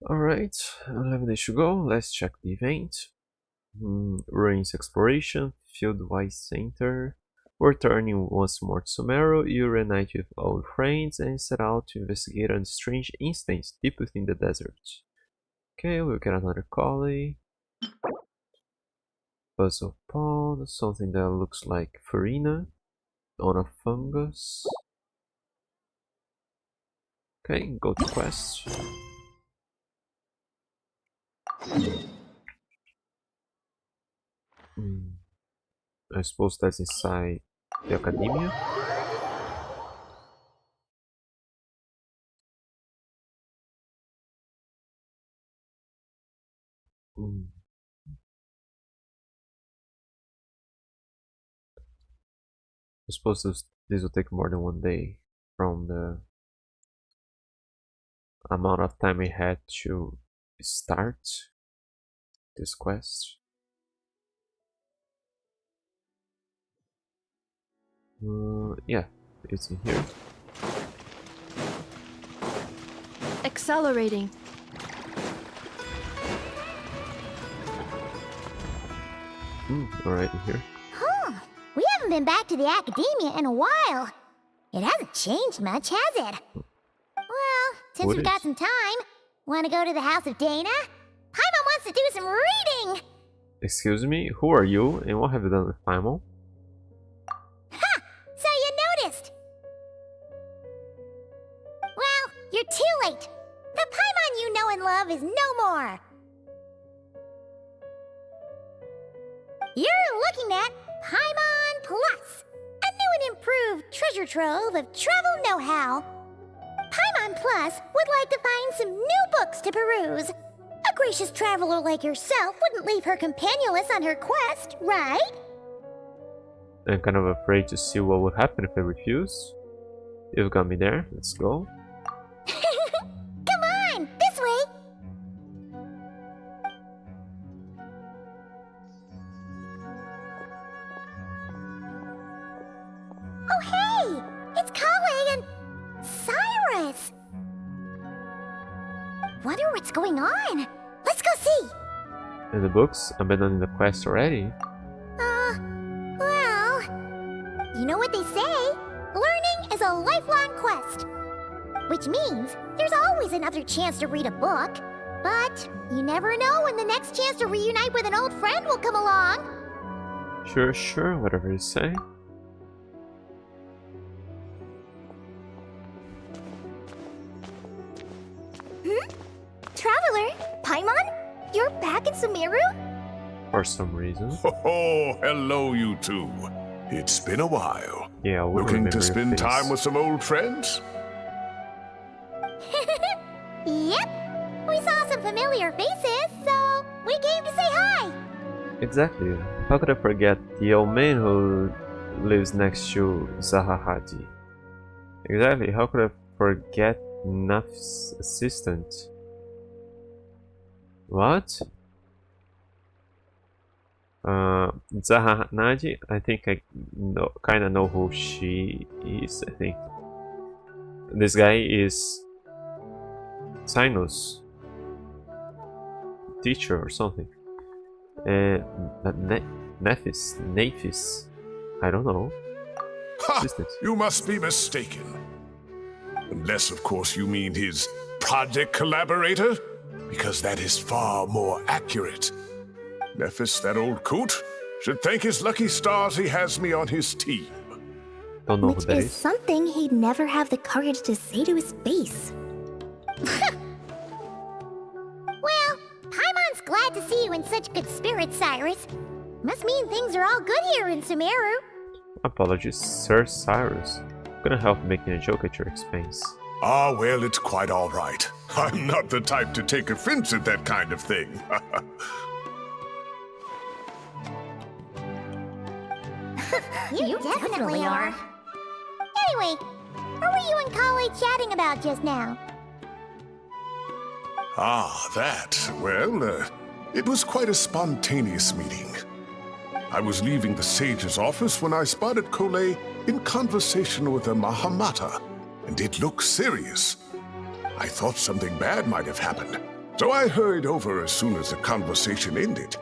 Alright, 11 days to go. Let's check the event. Ruins Exploration, Fieldwise Center. Returning once more to Sumeru, you reunite with old friends and set out to investigate a strange instance deep within the desert. Okay, we'll get another collie. Puzzle pond, something that looks like farina on a fungus. Okay, go to quest. I suppose that's inside the academia. I suppose this will take more than one day from the amount of time we had to start this quest. Yeah, it's in here. Accelerating. Alright, in here. Huh. We haven't been back to the academia in a while. It hasn't changed much, has it? Well, since we've got some time, want to go to the house of Dana? Paimon wants to do some reading! Excuse me, who are you and what have you done with Paimon? Ha! So you noticed! Well, you're too late. The Paimon you know and love is no more. You're looking at Paimon Plus, a new and improved treasure trove of travel know-how. Paimon Plus would like to find some new books to peruse. A gracious traveler like yourself wouldn't leave her companionless on her quest, right? I'm kind of afraid to see what would happen if I refuse. You've got me there, let's go. Come on, this way! Oh hey! It's Kale and Cyrus! Wonder what's going on. Let's go see! And the books? Abandoning the quest already? Well... You know what they say? Learning is a lifelong quest. Which means there's always another chance to read a book. But you never know when the next chance to reunite with an old friend will come along. Sure, whatever you say. Traveler, Paimon? You're back in Sumeru? For some reason. Oh, hello, you two. It's been a while. Yeah, we Looking to remember your spend face. time with some old friends? Yep. We saw some familiar faces, so we came to say hi. Exactly. How could I forget the old man who lives next to Zahahati? Exactly. How could I forget Naf's assistant? What? Zahahati? I think I kind of know who she is. I think this guy is Sinus teacher or something. And Nephis, I don't know. Ha! Assistant. You must be mistaken. Unless, of course, you mean his project collaborator, because that is far more accurate. Nephis, that old coot, should thank his lucky stars he has me on his team. Don't know Which who that is is. something he'd never have the courage to say to his face. Well, Paimon's glad to see you in such good spirits, Cyrus. Must mean things are all good here in Sumeru. Apologies, Sir Cyrus. Couldn't help making a joke at your expense. Ah, well, it's quite all right. I'm not the type to take offense at that kind of thing. You definitely are. Anyway, what were you and Kale chatting about just now? Ah, that. Well, it was quite a spontaneous meeting. I was leaving the sage's office when I spotted Kole in conversation with a Mahamata, and it looked serious. I thought something bad might have happened, so I hurried over as soon as the conversation ended.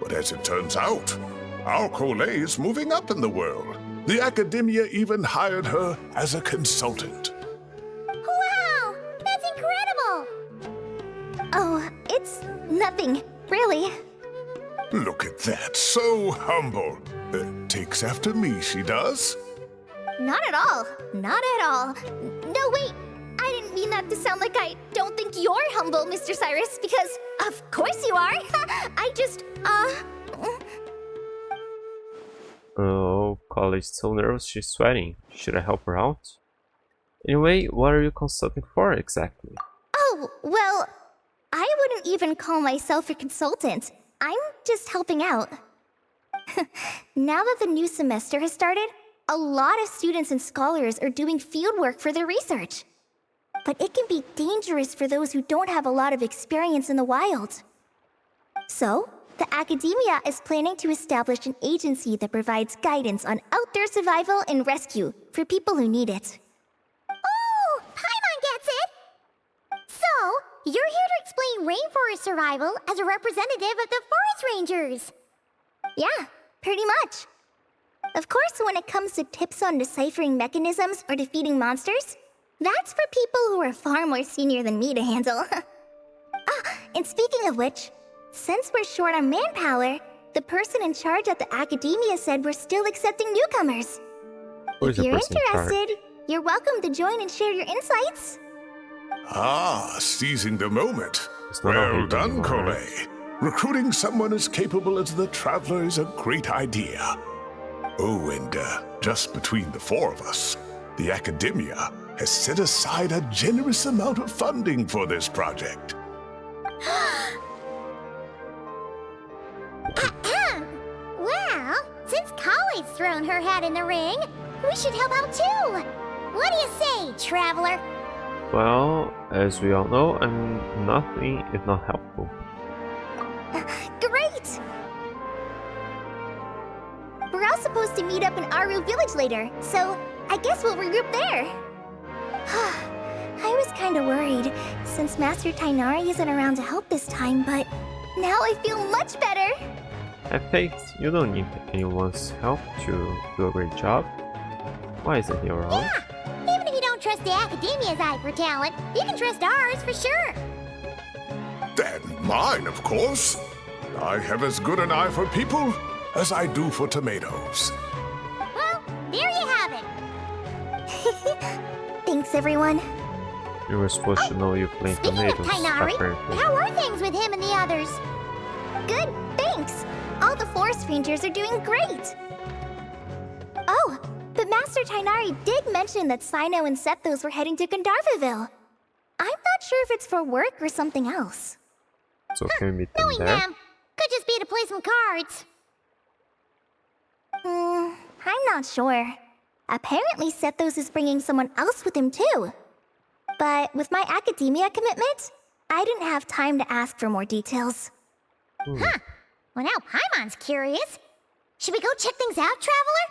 But as it turns out, our Colette is moving up in the world. The academia even hired her as a consultant. Wow! That's incredible! Oh, it's nothing, really. Look at that, so humble. Takes after me, she does. Not at all. Not at all. No, wait. I didn't mean that to sound like I don't think you're humble, Mr. Cyrus, because of course you are. I just, Oh, College is so nervous she's sweating. Should I help her out? Anyway, what are you consulting for exactly? Oh, well, I wouldn't even call myself a consultant. I'm just helping out. Now that the new semester has started, a lot of students and scholars are doing fieldwork for their research. But it can be dangerous for those who don't have a lot of experience in the wild. So, the academia is planning to establish an agency that provides guidance on outdoor survival and rescue for people who need it. Oh, Paimon gets it! So, you're here to explain rainforest survival as a representative of the forest rangers. Yeah, pretty much. Of course, when it comes to tips on deciphering mechanisms or defeating monsters, that's for people who are far more senior than me to handle. And speaking of which, since we're short on manpower, the person in charge at the academia said we're still accepting newcomers. Who's If the you're person in charge? interested, you're welcome to join and share your insights. Ah, seizing the moment. It's not how Well we do done, anymore, right? Colette. Recruiting someone as capable as the Traveler is a great idea. Oh, and just between the four of us, the academia has set aside a generous amount of funding for this project. Well, since Collie's thrown her hat in the ring, we should help out too. What do you say, Traveler? Well, as we all know, I'm nothing if not helpful. Great! We're all supposed to meet up in Aru Village later, so I guess we'll regroup there. I was kinda worried, since Master Tainari isn't around to help this time, but now I feel much better! Have faith, you don't need anyone's help to do a great job. Why isn't he around? Yeah, even if you don't trust the Academia's eye for talent, you can trust ours for sure. And mine, of course. I have as good an eye for people as I do for tomatoes. Well, there you have it. Thanks, everyone. You were supposed to know you played Speaking of tomatoes, Tainari, apparently. how are things with him and the others? Good, thanks. All the forest rangers are doing great. Oh, but Master Tainari did mention that Sino and Sethos were heading to Gandharvaville. I'm not sure if it's for work or something else. So can we meet them Knowing there? them, could just be to play some cards. I'm not sure. Apparently Sethos is bringing someone else with him too. But with my academia commitment, I didn't have time to ask for more details. Huh. Well, now Paimon's curious. Should we go check things out, Traveler?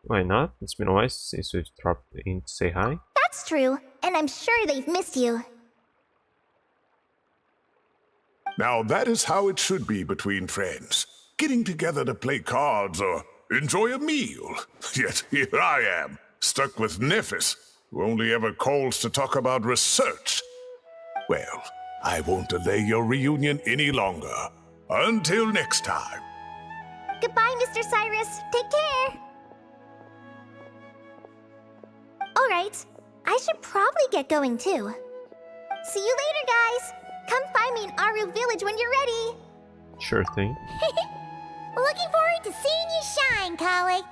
Why not? It's been a while since we've dropped in to say hi. That's true, and I'm sure they've missed you. Now that is how it should be between friends. Getting together to play cards or enjoy a meal. Yet here I am, stuck with Nephis, who only ever calls to talk about research. Well, I won't delay your reunion any longer. Until next time. Goodbye, Mr. Cyrus. Take care. All right, I should probably get going too. See you later, guys. Come find me in Aru Village when you're ready. Sure thing. Looking forward to seeing you shine, Collie.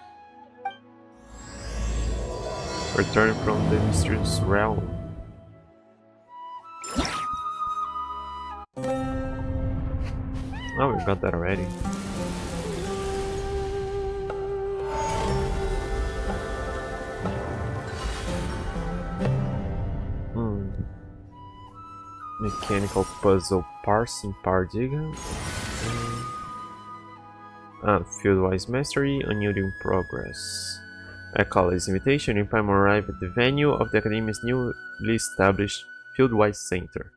Return from the mysterious realm. Oh, we got that already. Mechanical puzzle parsing paradigm. Fieldwise mastery, unyielding progress. At College invitation, in Paimon arrived at the venue of the Academy's newly established Fieldwise Center,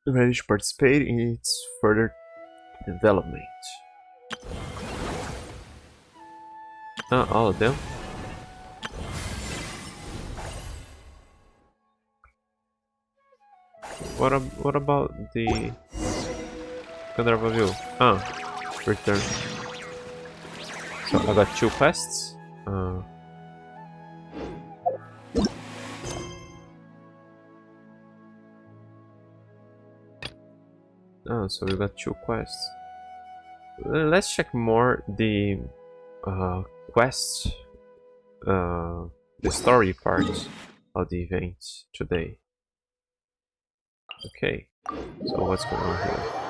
ready to participate in its further development. All of them? What about the Control View? Return. So I got 2 quests. So we got 2 quests. Let's check more the quests, the story part of the event today. Okay, so what's going on here?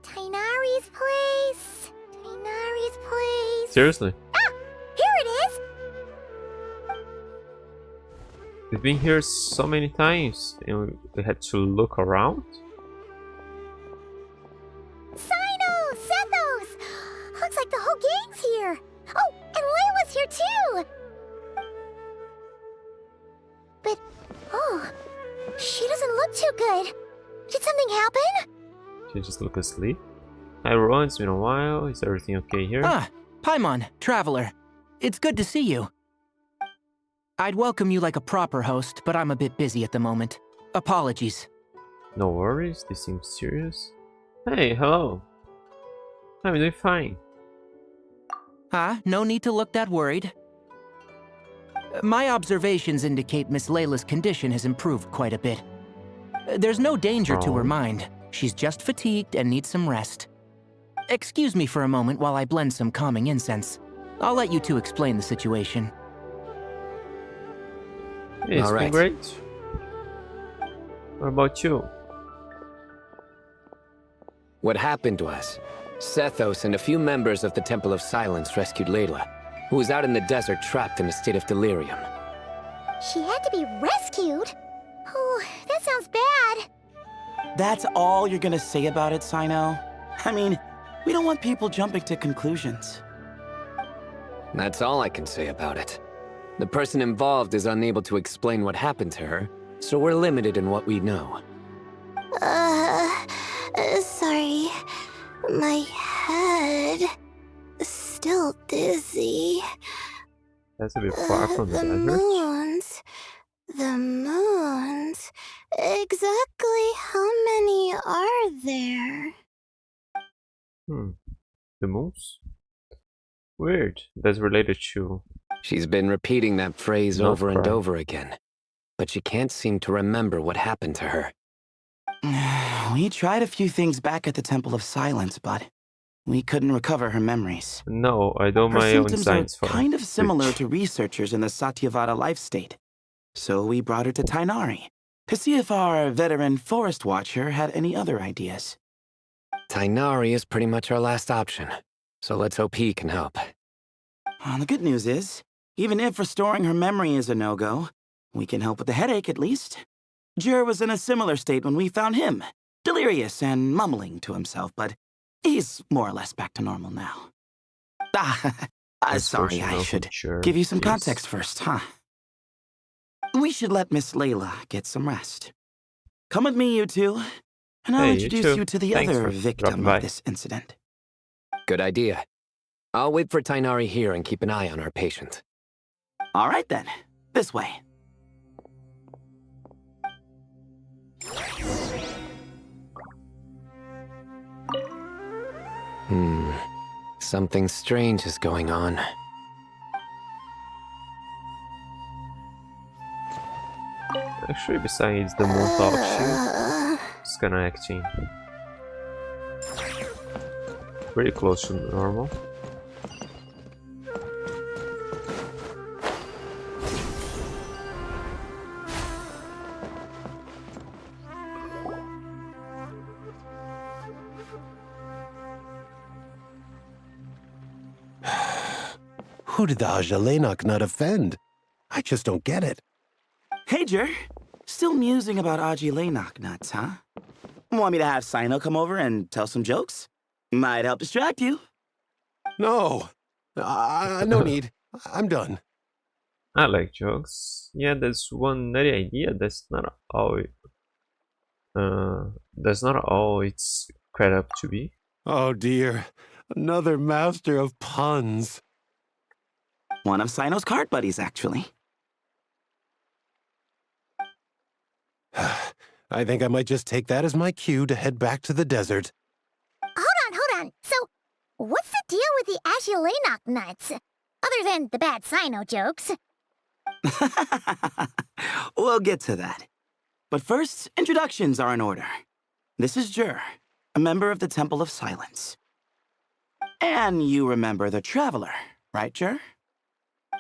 Tainari's place. Tainari's place. Seriously? Ah! Here it is! We've been here so many times and we had to look around? Sino! Sethos! Looks like the whole gang's here. Oh, and Layla's here too! But, oh, she doesn't look too good. Did something happen? She just look asleep? Hi Ron, it's been a while. Is everything okay here? Ah, Paimon, Traveler. It's good to see you. I'd welcome you like a proper host, but I'm a bit busy at the moment. Apologies. No worries, this seems serious. Hey, hello. I'm doing fine. No need to look that worried. My observations indicate Miss Layla's condition has improved quite a bit. There's no danger to her mind. She's just fatigued and needs some rest. Excuse me for a moment while I blend some calming incense. I'll let you two explain the situation. Hey, it's been great. What about you? What happened was, Sethos and a few members of the Temple of Silence rescued Layla, who was out in the desert trapped in a state of delirium. She had to be rescued? Oh, that sounds bad. That's all you're gonna say about it, Sino? I mean, we don't want people jumping to conclusions. That's all I can say about it. The person involved is unable to explain what happened to her, so we're limited in what we know. Sorry. My head is still dizzy. That's a bit far from the desert. The moons. Exactly how many are there? The moons? Weird. That's related to... She's been repeating that phrase over and nod-krai. over again, but she can't seem to remember what happened to her. We tried a few things back at the Temple of Silence, but we couldn't recover her memories. No, I do Her my own symptoms science are for kind of similar which- to researchers in the Satyavada life state. So we brought her to Tainari to see if our veteran forest watcher had any other ideas. Tainari is pretty much our last option, so let's hope he can help. The good news is, even if restoring her memory is a no-go, we can help with the headache at least. Jur was in a similar state when we found him, delirious and mumbling to himself, but he's more or less back to normal now. Sorry, I should give you some context first, huh? We should let Miss Layla get some rest. Come with me, you two, and I'll Hey, you introduce too. you to the Thanks other for victim dropping by. of this incident. Good idea. I'll wait for Tainari here and keep an eye on our patient. All right then, this way. Something strange is going on. Actually, besides the moon talk, she's kinda acting pretty close to normal. Who did the Ajalenok nut offend? I just don't get it. Hey, Jer. Still musing about Aji nuts, huh? Want me to have Sino come over and tell some jokes? Might help distract you. No. No need. I'm done. I like jokes. Yeah, there's one nutty idea that's not all. That's not all it's cracked up to be. Oh dear. Another master of puns. One of Sino's card buddies, actually. I think I might just take that as my cue to head back to the desert. Hold on. So, what's the deal with the Ashilenok nuts? Other than the bad Sino jokes. We'll get to that. But first, introductions are in order. This is Jer, a member of the Temple of Silence. And you remember the Traveler, right, Jer?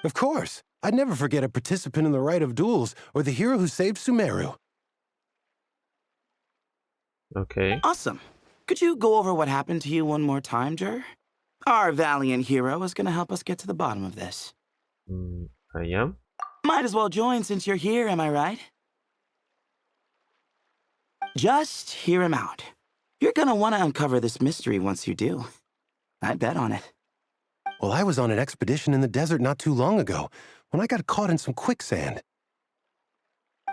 Of course. I'd never forget a participant in the Rite of Duels or the hero who saved Sumeru. Okay. Awesome. Could you go over what happened to you one more time, Jer? Our valiant hero is going to help us get to the bottom of this. I am. Might as well join since you're here, am I right? Just hear him out. You're going to want to uncover this mystery once you do. I bet on it. Well, I was on an expedition in the desert not too long ago when I got caught in some quicksand.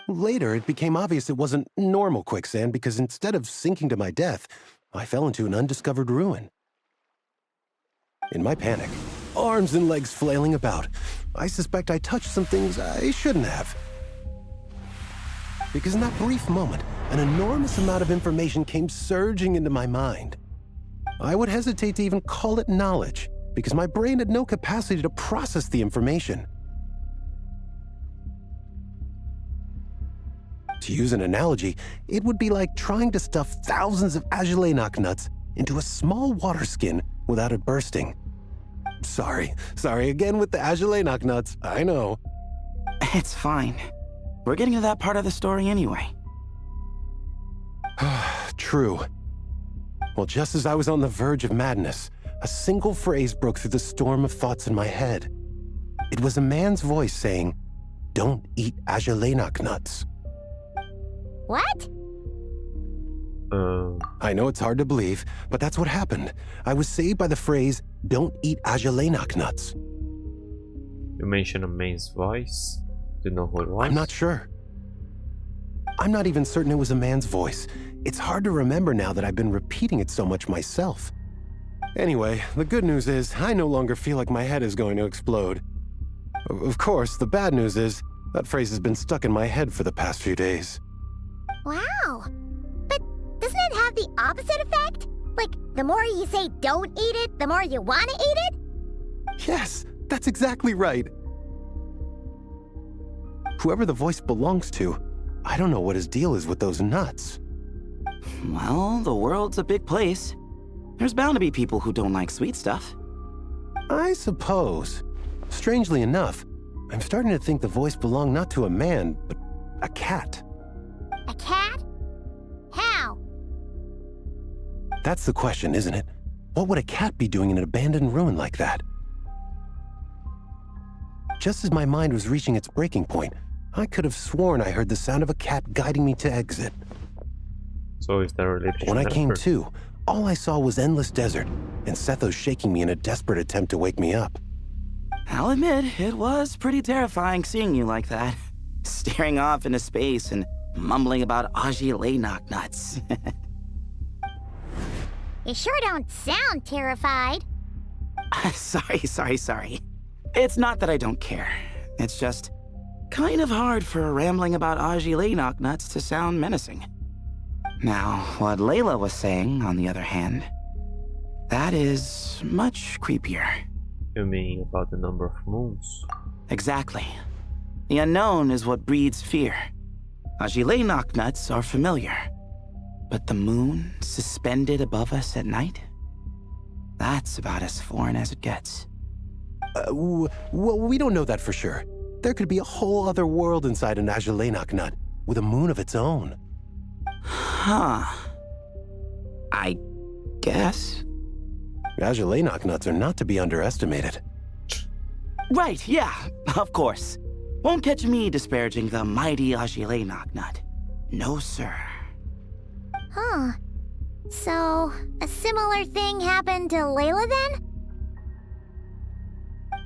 Later, it became obvious it wasn't normal quicksand because instead of sinking to my death, I fell into an undiscovered ruin. In my panic, arms and legs flailing about, I suspect I touched some things I shouldn't have. Because in that brief moment, an enormous amount of information came surging into my mind. I would hesitate to even call it knowledge, because my brain had no capacity to process the information. To use an analogy, it would be like trying to stuff thousands of Ajalenok nuts into a small water skin without it bursting. Sorry again with the Ajalenok nuts, I know. It's fine. We're getting to that part of the story anyway. True. Well, just as I was on the verge of madness, a single phrase broke through the storm of thoughts in my head. It was a man's voice saying, "Don't eat Ajalenok nuts." What? I know it's hard to believe, but that's what happened. I was saved by the phrase, "Don't eat Ajalenok nuts." You mentioned a man's voice. Do you know who it was? I'm not sure. I'm not even certain it was a man's voice. It's hard to remember now that I've been repeating it so much myself. Anyway, the good news is I no longer feel like my head is going to explode. Of course, the bad news is that phrase has been stuck in my head for the past few days. Wow. But doesn't it have the opposite effect? Like, the more you say don't eat it, the more you want to eat it? Yes, that's exactly right. Whoever the voice belongs to, I don't know what his deal is with those nuts. Well, the world's a big place. There's bound to be people who don't like sweet stuff. I suppose. Strangely enough, I'm starting to think the voice belonged not to a man, but a cat. A cat? How? That's the question, isn't it? What would a cat be doing in an abandoned ruin like that? Just as my mind was reaching its breaking point, I could have sworn I heard the sound of a cat guiding me to exit. So is there a relationship? When I came to, all I saw was endless desert, and Sethos shaking me in a desperate attempt to wake me up. I'll admit, it was pretty terrifying seeing you like that. Staring off into space and mumbling about Ajalenok nuts. You sure don't sound terrified. Sorry. It's not that I don't care. It's just kind of hard for rambling about Ajalenok nuts to sound menacing. Now, what Layla was saying, on the other hand, that is much creepier. You mean about the number of moons? Exactly. The unknown is what breeds fear. Ajalenok nuts are familiar. But the moon suspended above us at night? That's about as foreign as it gets. Well, we don't know that for sure. There could be a whole other world inside an Ajalenok nut, with a moon of its own. Huh. I guess. Ajalenok nuts are not to be underestimated. Right, yeah, of course. Won't catch me disparaging the mighty Agile Knocknut. No, sir. Huh. So, a similar thing happened to Layla then?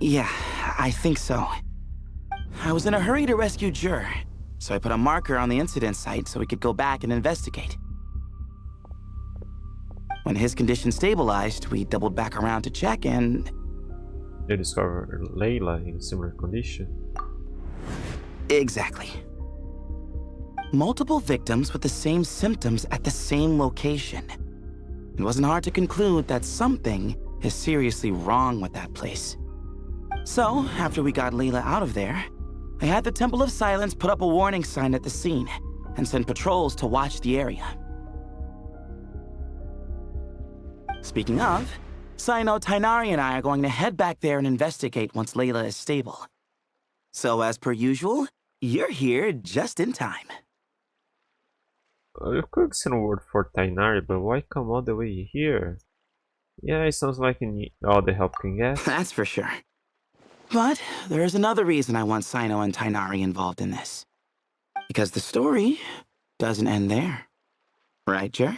Yeah, I think so. I was in a hurry to rescue Jur, so I put a marker on the incident site so we could go back and investigate. When his condition stabilized, we doubled back around to check and... They discovered Layla in a similar condition. Exactly. Multiple victims with the same symptoms at the same location. It wasn't hard to conclude that something is seriously wrong with that place. So, after we got Layla out of there, I had the Temple of Silence put up a warning sign at the scene and send patrols to watch the area. Speaking of, Sino, Tighnari, and I are going to head back there and investigate once Layla is stable. So, as per usual, you're here just in time. You could send a word for Tighnari, but why come all the way here? Yeah, it sounds like you need all the help you can get. That's for sure. But there's another reason I want Sino and Tighnari involved in this. Because the story doesn't end there. Right, Jer?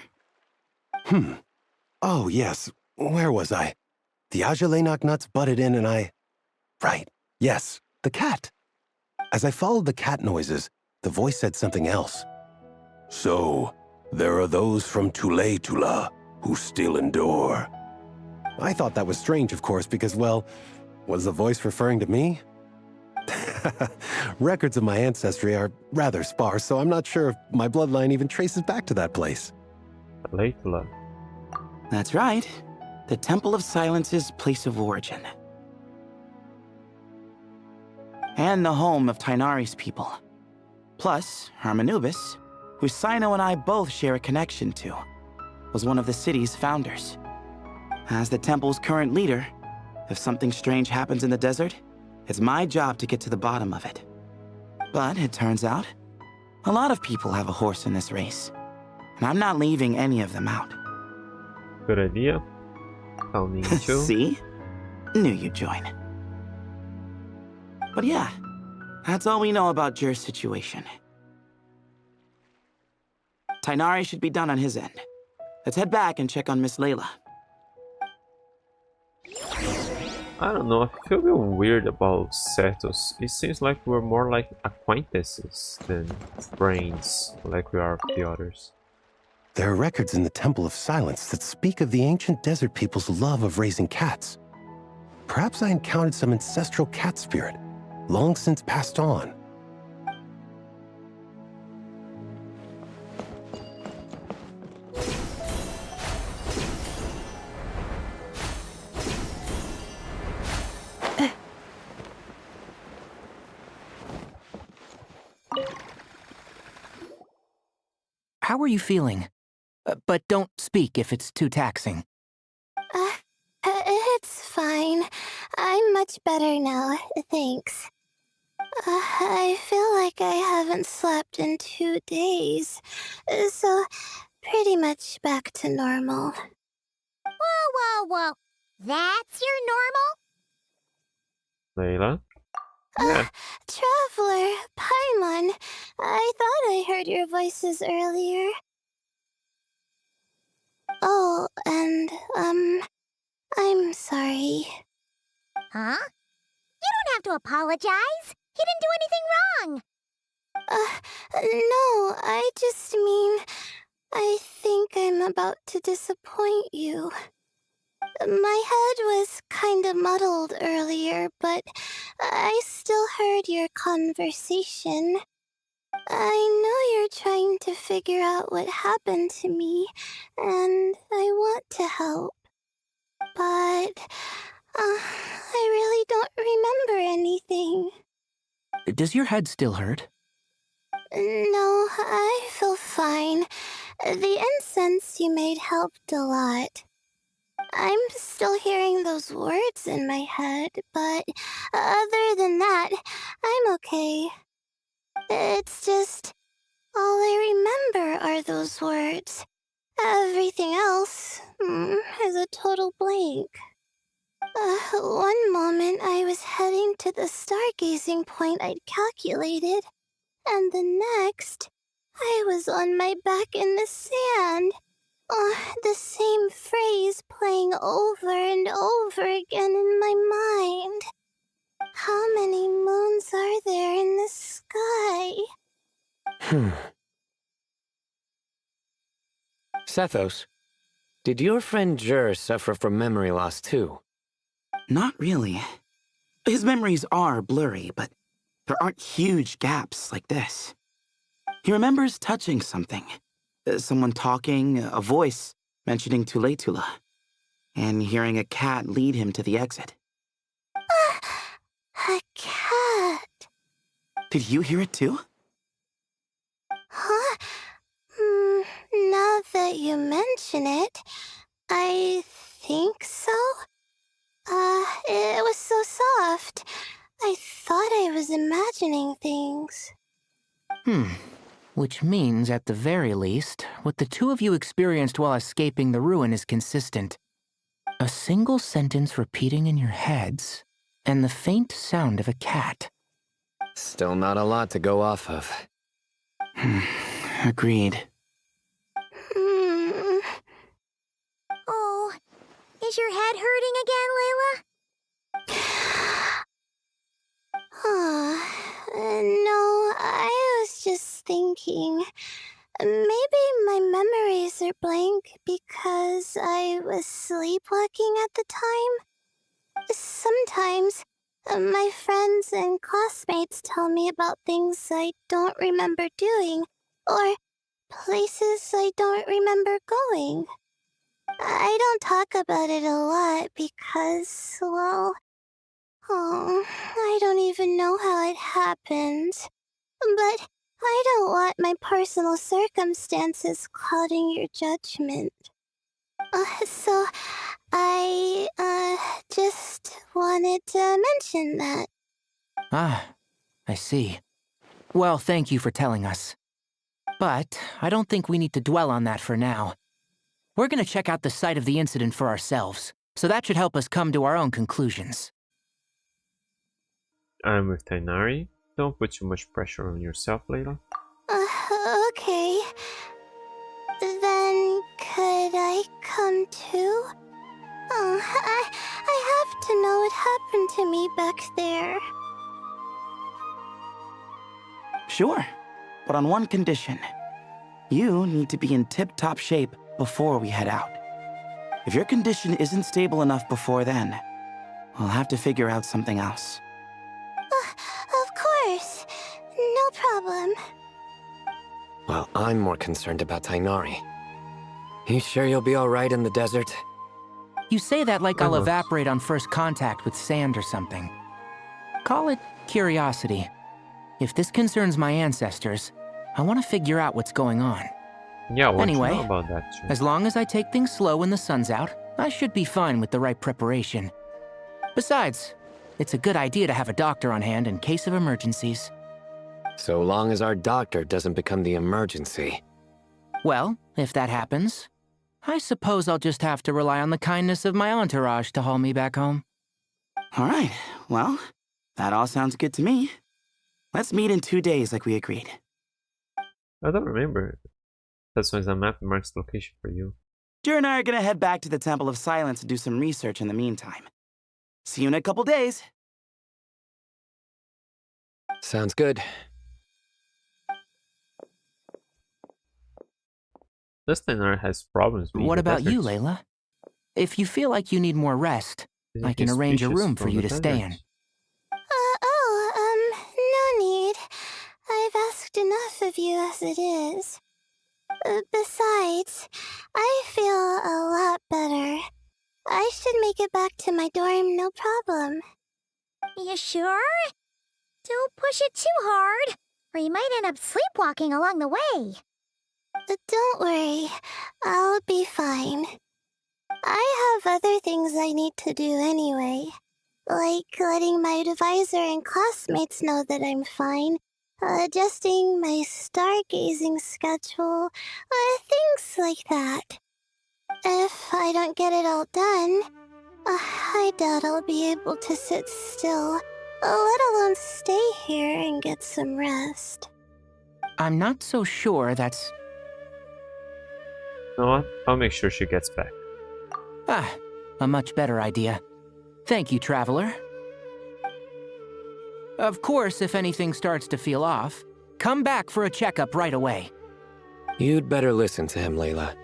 Oh, yes. Where was I? The Agile Knocknuts butted in and I... Right. Yes, the cat. As I followed the cat noises, the voice said something else. So, there are those from Tula who still endure. I thought that was strange, of course, because, well, was the voice referring to me? Records of my ancestry are rather sparse, so I'm not sure if my bloodline even traces back to that place. Layla. That's right. The Temple of Silence's place of origin. And the home of Tighnari's people. Plus, Hermanubis, who Sino and I both share a connection to, was one of the city's founders. As the temple's current leader, if something strange happens in the desert, it's my job to get to the bottom of it. But it turns out, a lot of people have a horse in this race, and I'm not leaving any of them out. Good idea. I'll need to. See? Knew you'd join. But yeah, that's all we know about Jur's situation. Tighnari should be done on his end. Let's head back and check on Miss Layla. I don't know, I feel a bit weird about Cetus. It seems like we're more like acquaintances than friends, like we are with the others. There are records in the Temple of Silence that speak of the ancient desert people's love of raising cats. Perhaps I encountered some ancestral cat spirit, long since passed on. How are you feeling? But don't speak if it's too taxing. It's fine. I'm much better now, thanks. I feel like I haven't slept in 2 days, so pretty much back to normal. Whoa. That's your normal? Layla? Yeah. Traveler, Paimon, I thought I heard your voices earlier. Oh, and, I'm sorry. Huh? You don't have to apologize. He didn't do anything wrong. No, I just mean, I think I'm about to disappoint you. My head was kinda muddled earlier, but I still heard your conversation. I know you're trying to figure out what happened to me, and I want to help. But, I really don't remember anything. Does your head still hurt? No, I feel fine. The incense you made helped a lot. I'm still hearing those words in my head, but other than that, I'm okay. It's just, all I remember are those words. Everything else is a total blank. One moment I was heading to to the stargazing point I'd calculated, and the next, I was on my back in the sand. The same phrase playing over and over again in my mind. How many moons are there in the sky? Sethos, did your friend Jur suffer from memory loss too? Not really. His memories are blurry, but there aren't huge gaps like this. He remembers touching something. Someone talking, a voice mentioning Tuletula, and hearing a cat lead him to the exit. A cat. Did you hear it too? Huh? Now that you mention it, I think so. It was so soft. I thought I was imagining things. Which means, at the very least, what the two of you experienced while escaping the ruin is consistent. A single sentence repeating in your heads, and the faint sound of a cat. Still not a lot to go off of. Agreed. Oh, is your head hurting again, Layla? No, I was just thinking. Maybe my memories are blank because I was sleepwalking at the time. Sometimes, my friends and classmates tell me about things I don't remember doing, or places I don't remember going. I don't talk about it a lot because, well, I don't even know how it happened. But I don't want my personal circumstances clouding your judgment. So I, just wanted to mention that. Ah, I see. Well, thank you for telling us. But I don't think we need to dwell on that for now. We're gonna check out the site of the incident for ourselves, so that should help us come to our own conclusions. I'm with Tainari. Don't put too much pressure on yourself, Layla. Okay. Then could I come too? I have to know what happened to me back there. Sure, but on one condition. You need to be in tip-top shape before we head out. If your condition isn't stable enough before then, we'll have to figure out something else. Of course. No problem. Well, I'm more concerned about Tainari. You sure you'll be alright in the desert? You say that like I'll Uh-huh. evaporate on first contact with sand or something. Call it curiosity. If this concerns my ancestors, I want to figure out what's going on. Yeah, I want Anyway, to know about that too. As long as I take things slow when the sun's out, I should be fine with the right preparation. Besides, it's a good idea to have a doctor on hand in case of emergencies. So long as our doctor doesn't become the emergency. Well, if that happens, I suppose I'll just have to rely on the kindness of my entourage to haul me back home. All right, well, that all sounds good to me. Let's meet in 2 days like we agreed. I don't remember. That's why the map marks the location for you. Jer and I are gonna head back to the Temple of Silence to do some research in the meantime. See you in a couple days. Sounds good. This Tainari has problems being What a about you, desert. Layla? If you feel like you need more rest, Isn't I can he arrange a species room for from you the to stay desert? in. No need. I've asked enough of you as it is. Besides, I feel a lot better. I should make it back to my dorm, no problem. You sure? Don't push it too hard, or you might end up sleepwalking along the way. Don't worry, I'll be fine. I have other things I need to do anyway. Like letting my advisor and classmates know that I'm fine, adjusting my stargazing schedule, things like that. If I don't get it all done, I doubt I'll be able to sit still. let alone stay here and get some rest. I'm not so sure that's... You know what? I'll make sure she gets back. Ah, a much better idea. Thank you, Traveler. Of course, if anything starts to feel off, come back for a checkup right away. You'd better listen to him, Layla,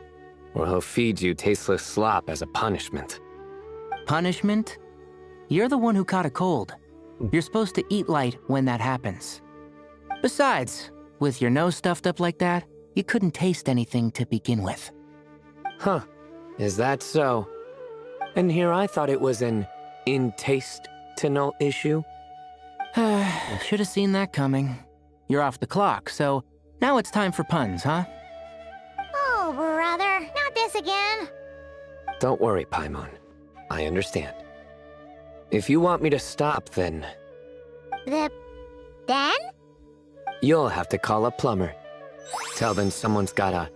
or he'll feed you tasteless slop as a punishment. Punishment? You're the one who caught a cold. You're supposed to eat light when that happens. Besides, with your nose stuffed up like that, you couldn't taste anything to begin with. Huh, is that so? And here I thought it was an in-taste-to-no issue. Should have seen that coming. You're off the clock, so now it's time for puns, huh? Oh, brother, not this again. Don't worry, Paimon. I understand. If you want me to stop, then Then? you'll have to call a plumber. Tell them someone's gotta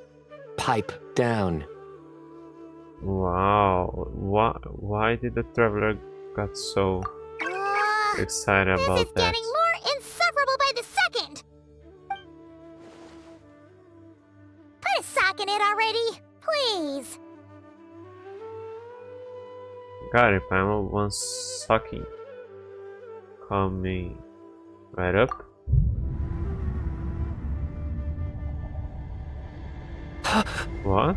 pipe down. Wow. Why did the traveler got so excited This about is that? getting more insufferable by the second. Put a sock in it already, please. Got it, Pamela. One sucking. Coming right up. What?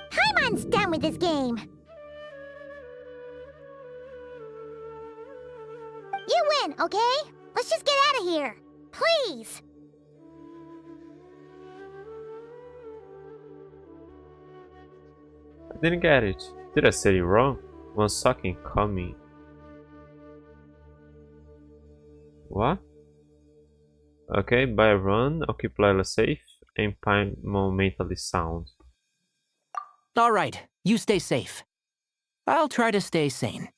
Paimon's done with this game. You win, okay? Let's just get out of here. Please. I didn't get it. Did I say it wrong? One sucking coming. What? Okay, by a run, I'll keep Lila safe and Paimon mentally sound. All right, you stay safe. I'll try to stay sane.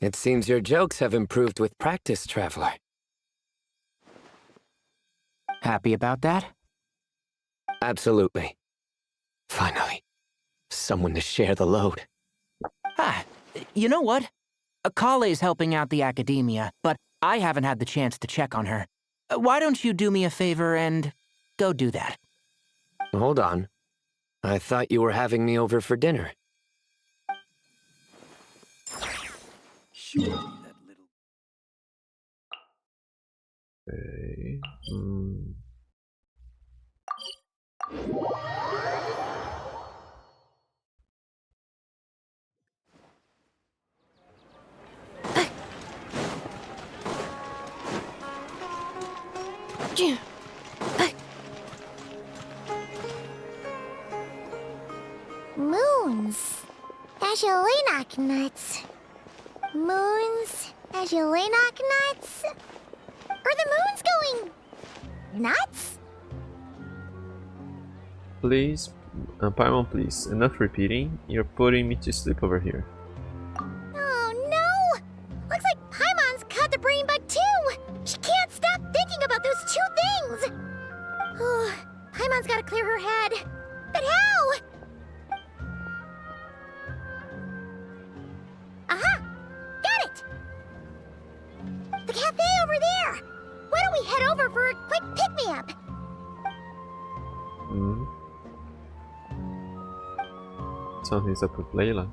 It seems your jokes have improved with practice, Traveler. Happy about that? Absolutely. Finally, someone to share the load. Ah, you know what? Akale's helping out the academia, but I haven't had the chance to check on her. Why don't you do me a favor and go do that? Hold on. I thought you were having me over for dinner. Okay. Moons. Azulenak nuts. Moons. Azulenak nuts. Are the moons going nuts? Please, Paimon, please. Enough repeating. You're putting me to sleep over here. Oh no! Looks like Paimon's caught the brain bug too! She can't stop thinking about those two things! Oh, Paimon's gotta clear her head. But how? Aha! Got it! The cafe over there! Why don't we head over for a quick pick-me-up? Something's up with Layla.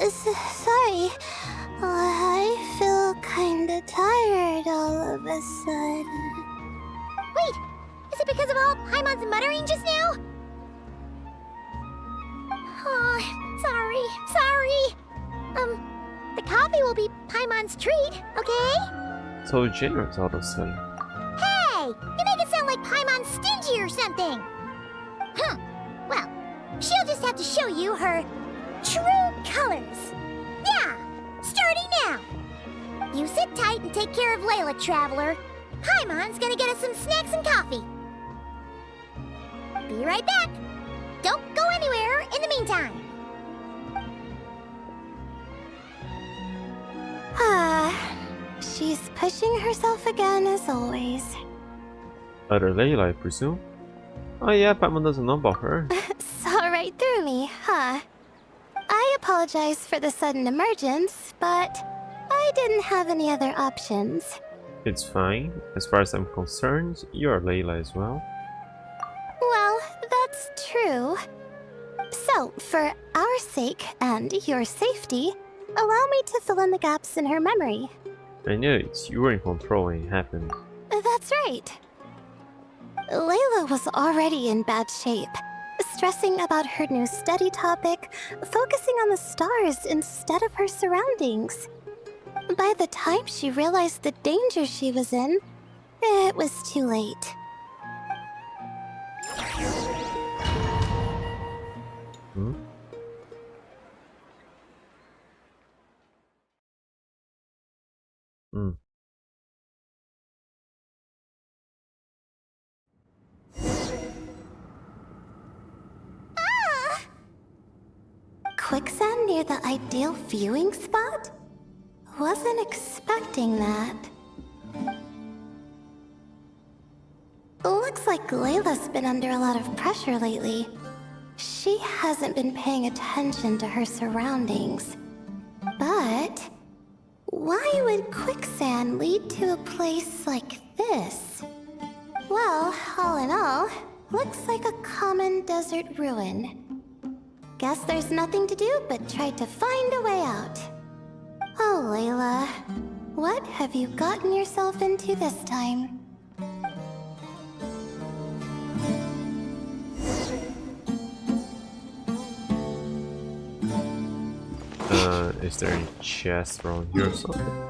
Sorry. I feel kinda tired all of a sudden. Wait! Is it because of all Paimon's muttering just now? Oh, sorry. The coffee will be Paimon's treat, okay? So generous all of a sudden. Hey! You make it sound like Paimon's stingy or something! Huh. Well, she'll just have to show you her true colors. Yeah! Starting now! You sit tight and take care of Layla, Traveler. Paimon's gonna get us some snacks and coffee. Be right back. Don't go anywhere in the meantime. She's pushing herself again as always. Other Layla, I presume? Oh yeah, Paimon doesn't know about her. Saw right through me, huh? I apologize for the sudden emergence, but I didn't have any other options. It's fine. As far as I'm concerned, you're Layla as well. Well, that's true. So, for our sake and your safety, allow me to fill in the gaps in her memory. I knew it. You were in control when it happened. That's right. Layla was already in bad shape, stressing about her new study topic, focusing on the stars instead of her surroundings. By the time she realized the danger she was in, it was too late. Hmm? Hmm. Quicksand near the ideal viewing spot? Wasn't expecting that. Looks like Layla's been under a lot of pressure lately. She hasn't been paying attention to her surroundings. But why would quicksand lead to a place like this? Well, all in all, looks like a common desert ruin. Guess there's nothing to do but try to find a way out. Oh, Layla, what have you gotten yourself into this time? Is there any chest around here or something?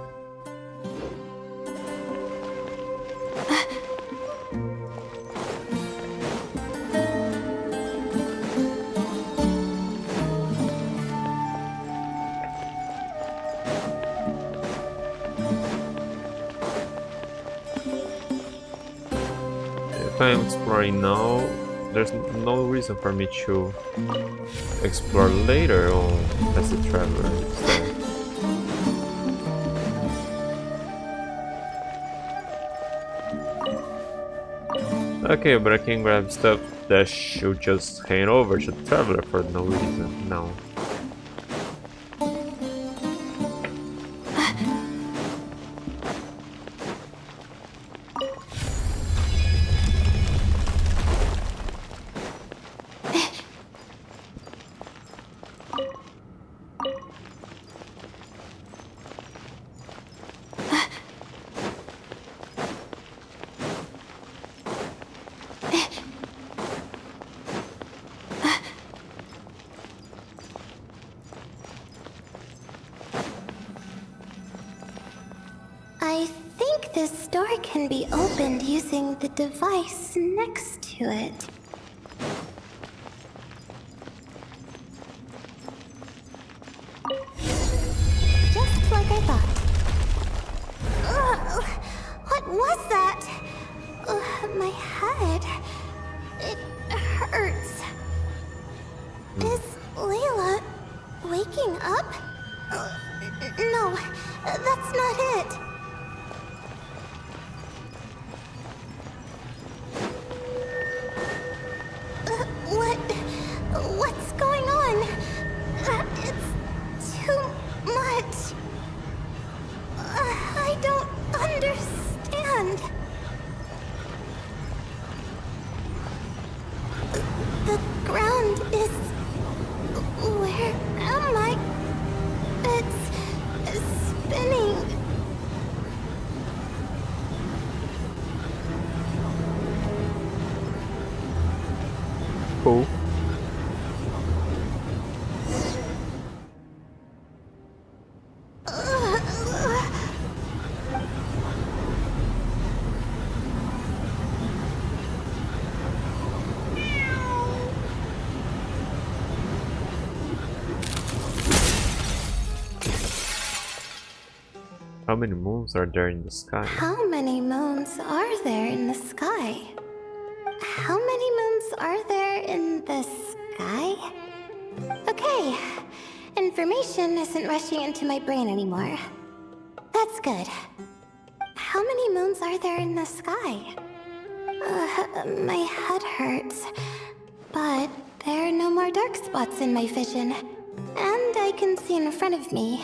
If I'm exploring now, there's no reason for me to explore later on as a traveler instead. Okay, but I can grab stuff that should just hand over to the traveler for no reason now. I think this door can be opened using the device next to it. Just like I thought. Ugh, what was that? My head. It hurts. Is Layla waking up? No, that's not it. What's going on? It's too much. I don't understand. The ground is... Where am I? It's spinning. Cool. How many moons are there in the sky? How many moons are there in the sky? How many moons are there in the sky? Okay, information isn't rushing into my brain anymore. That's good. How many moons are there in the sky? My head hurts. But there are no more dark spots in my vision. And I can see in front of me.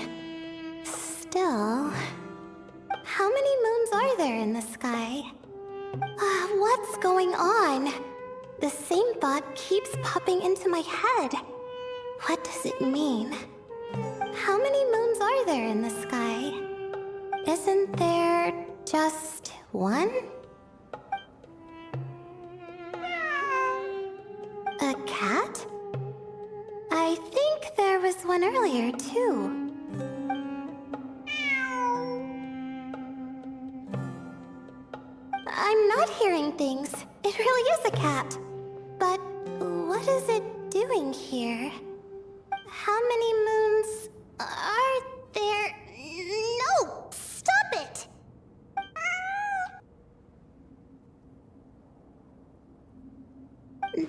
Still... How many moons are there in the sky? What's going on? The same thought keeps popping into my head. What does it mean? How many moons are there in the sky? Isn't there just one? A cat? I think there was one earlier, too. I'm not hearing things. It really is a cat. But what is it doing here? How many moons are there? No! Stop it!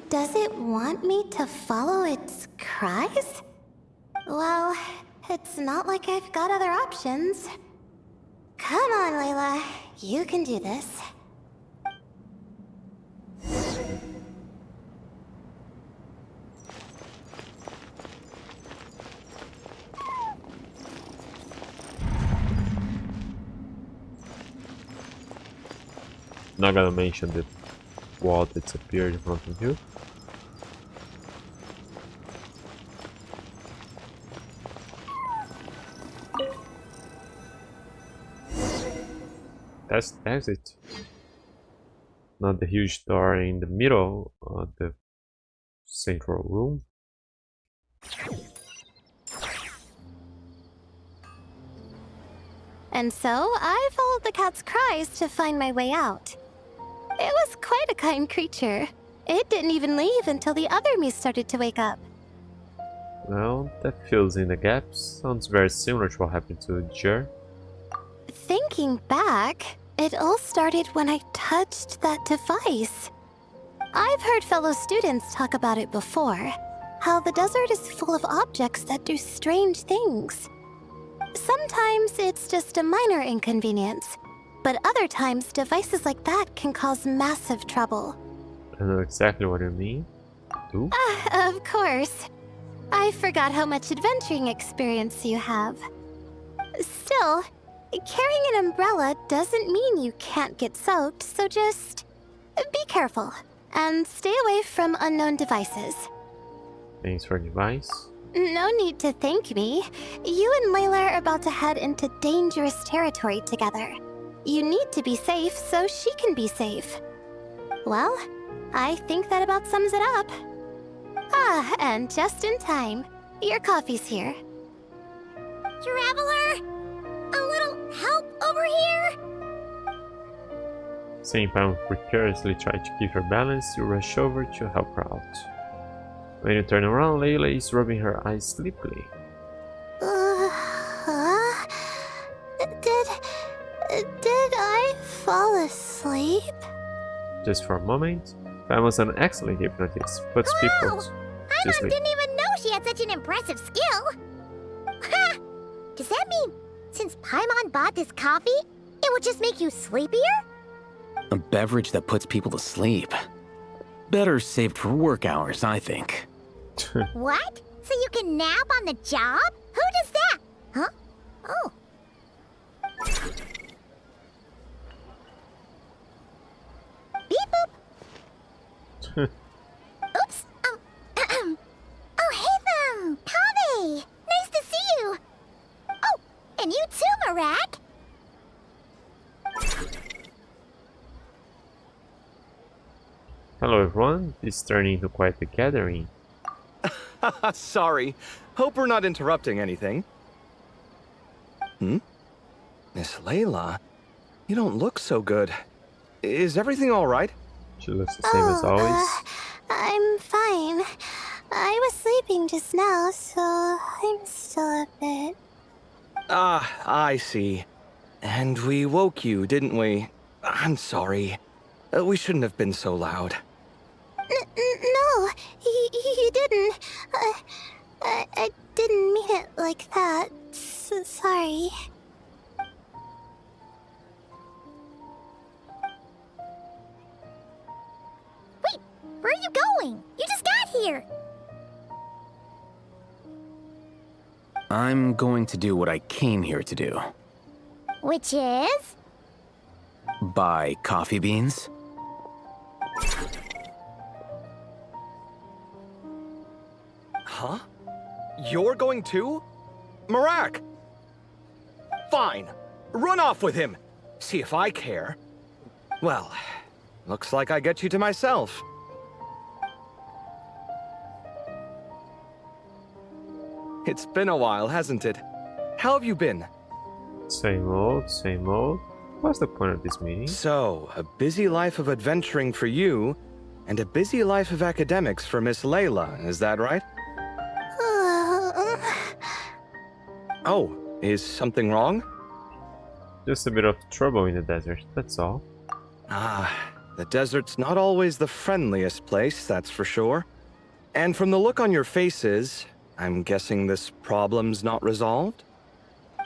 Does it want me to follow its cries? Well, it's not like I've got other options. Come on, Layla. You can do this. Not gonna mention the wall that's appeared in front of you. That's it. Not the huge door in the middle of the central room. And so, I followed the cat's cries to find my way out. It was quite a kind creature. It didn't even leave until the other me started to wake up. Well, that fills in the gaps. Sounds very similar to what happened to Jer. Thinking back, it all started when I touched that device. I've heard fellow students talk about it before. How the desert is full of objects that do strange things. Sometimes it's just a minor inconvenience, but other times devices like that can cause massive trouble. I know exactly what you mean. Do? Of course. I forgot how much adventuring experience you have. Still, carrying an umbrella doesn't mean you can't get soaked, so just be careful and stay away from unknown devices. Thanks for advice. No need to thank me. You and Layla are about to head into dangerous territory together. You need to be safe so she can be safe. Well, I think that about sums it up. Ah, and just in time. Your coffee's here. Traveler! A little help over here? Seeing Pam precariously try to keep her balance, you rush over to help her out. When you turn around, Layla is rubbing her eyes sleepily. Did I fall asleep? Just for a moment, Pam was an excellent hypnotist, puts people to Paimon sleep. didn't even know she had such an impressive skill. Ha! Does that mean since Paimon bought this coffee, it would just make you sleepier? A beverage that puts people to sleep. Better saved for work hours, I think. What? So you can nap on the job? Who does that? Huh? Oh. Beep boop. Oops. Oh, hey them! Kame! Nice to see you! Oh, and you too, Marak! Hello everyone, this is turning into quite a gathering. Sorry. Hope we're not interrupting anything. Miss Layla, you don't look so good. Is everything all right? She looks the same as always. I'm fine. I was sleeping just now, so I'm still a bit... Ah, I see. And we woke you, didn't we? I'm sorry. We shouldn't have been so loud. No, you didn't. I didn't mean it like that. Sorry. Where are you going? You just got here. I'm going to do what I came here to do. Which is? Buy coffee beans? Huh? You're going too? Marak! Fine. Run off with him. See if I care. Well, looks like I get you to myself. It's been a while, hasn't it? How have you been? Same old, same old. What's the point of this meeting? So, a busy life of adventuring for you, and a busy life of academics for Miss Layla, is that right? Oh, is something wrong? Just a bit of trouble in the desert, that's all. Ah, the desert's not always the friendliest place, that's for sure. And from the look on your faces, I'm guessing this problem's not resolved? I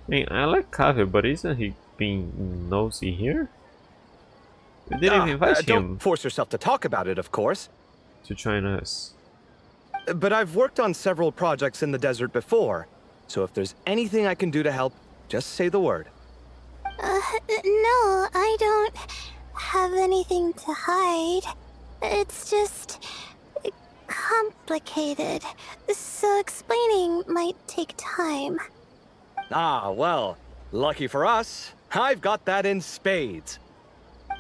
mean, I like Kaveh, but isn't he being nosy here? We didn't even invite him Don't force yourself to talk about it, of course. to join us. But I've worked on several projects in the desert before, so if there's anything I can do to help, just say the word. No, I don't have anything to hide. It's just complicated, so explaining might take time. Ah, well, lucky for us, I've got that in spades.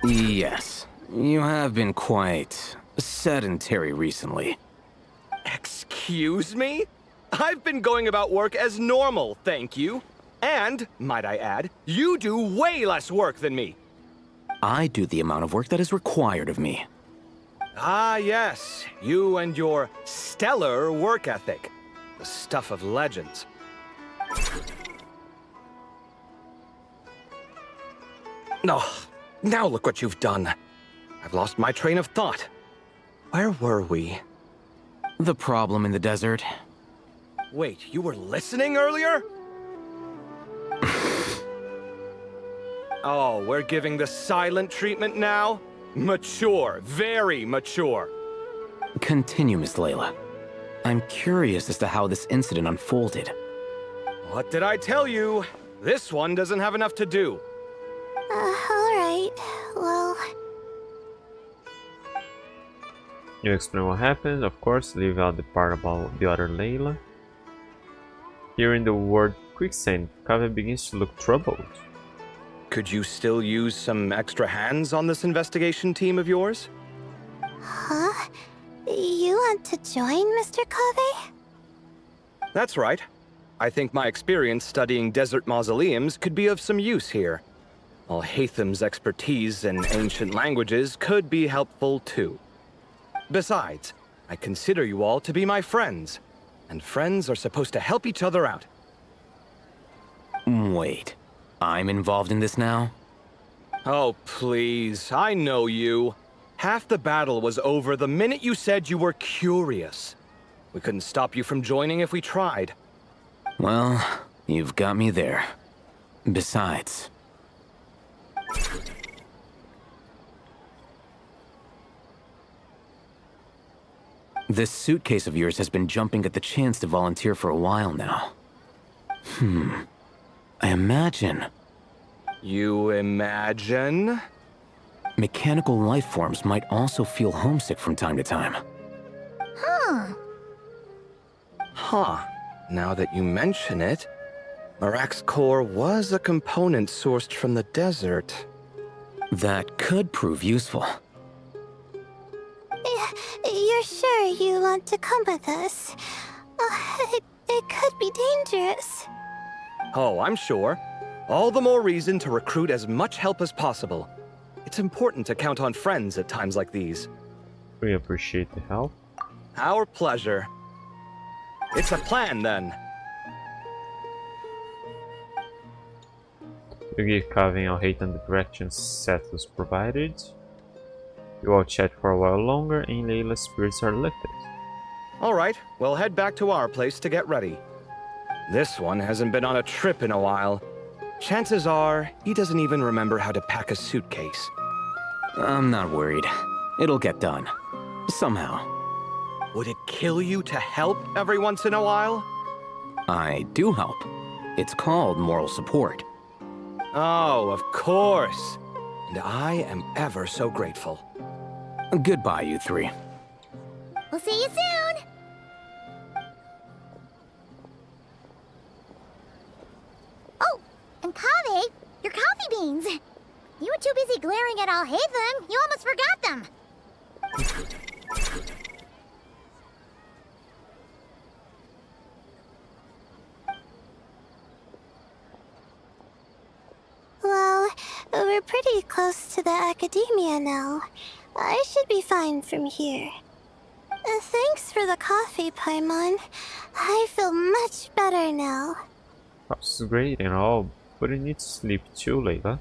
Yes, you have been quite sedentary recently. Excuse me? I've been going about work as normal, thank you. And, might I add, you do way less work than me. I do the amount of work that is required of me. Ah, yes, you and your stellar work ethic. The stuff of legends. Oh, now look what you've done. I've lost my train of thought. Where were we? The problem in the desert. Wait, you were listening earlier? Oh, we're giving the silent treatment now? Mature, very mature. Continue, Miss Layla. I'm curious as to how this incident unfolded. What did I tell you? This one doesn't have enough to do. Alright, well... You explain what happened, of course, leave out the part about the other Layla. Hearing the word quicksand, Kaveh begins to look troubled. Could you still use some extra hands on this investigation team of yours? Huh? You want to join, Mr. Kaveh? That's right. I think my experience studying desert mausoleums could be of some use here. While Hatham's expertise in ancient languages could be helpful too. Besides, I consider you all to be my friends, and friends are supposed to help each other out. Wait, I'm involved in this now? Oh, please, I know you. Half the battle was over the minute you said you were curious. We couldn't stop you from joining if we tried. Well, you've got me there. Besides... This suitcase of yours has been jumping at the chance to volunteer for a while now. I imagine... You imagine? Mechanical life forms might also feel homesick from time to time. Huh. Now that you mention it, Marak's core was a component sourced from the desert. That could prove useful. You're sure you want to come with us? It could be dangerous. Oh, I'm sure. All the more reason to recruit as much help as possible. It's important to count on friends at times like these. We appreciate the help. Our pleasure. It's a plan, then. You give Kaveh and Haytham the directions Cetus provided. You all chat for a while longer and Layla's spirits are lifted. Alright, we'll head back to our place to get ready. This one hasn't been on a trip in a while. Chances are, he doesn't even remember how to pack a suitcase. I'm not worried. It'll get done. Somehow. Would it kill you to help every once in a while? I do help. It's called moral support. Oh, of course. And I am ever so grateful. Goodbye, you three. We'll see you soon! Oh, and Kaveh, your coffee beans! You were too busy glaring at Alhaitham, you almost forgot them! Well, we're pretty close to the academia now. I should be fine from here. Thanks for the coffee, Paimon. I feel much better now. That's great and all, but you need to sleep too, Layla.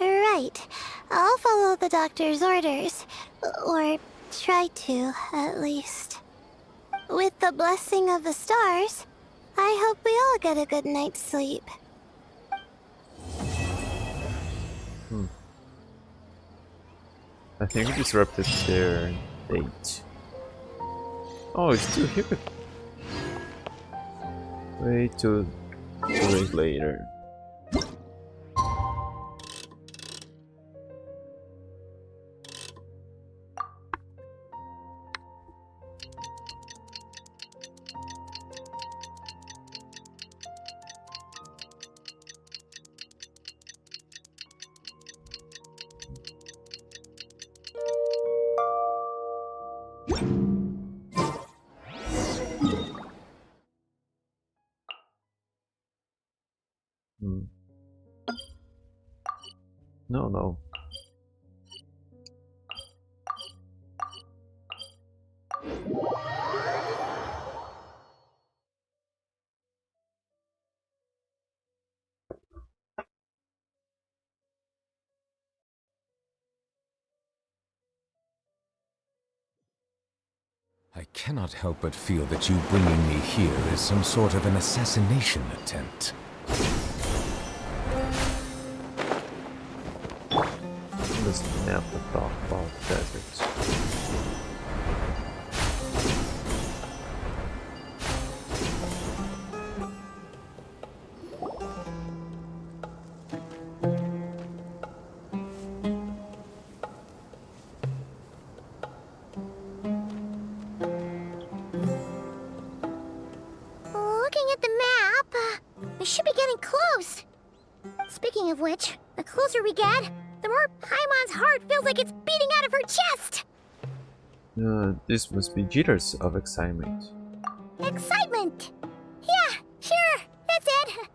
Right. I'll follow the doctor's orders. Or try to, at least. With the blessing of the stars, I hope we all get a good night's sleep. I think we disrupted their date. Oh, it's still here. Wait till 2 days later. No. I cannot help but feel that you bringing me here is some sort of an assassination attempt. Let's never talk about deserts. Looking at the map, we should be getting close. Speaking of which, the closer we get, the more Paimon's heart feels like it's beating out of her chest. This must be jitters of excitement. Excitement! Yeah, sure, that's it.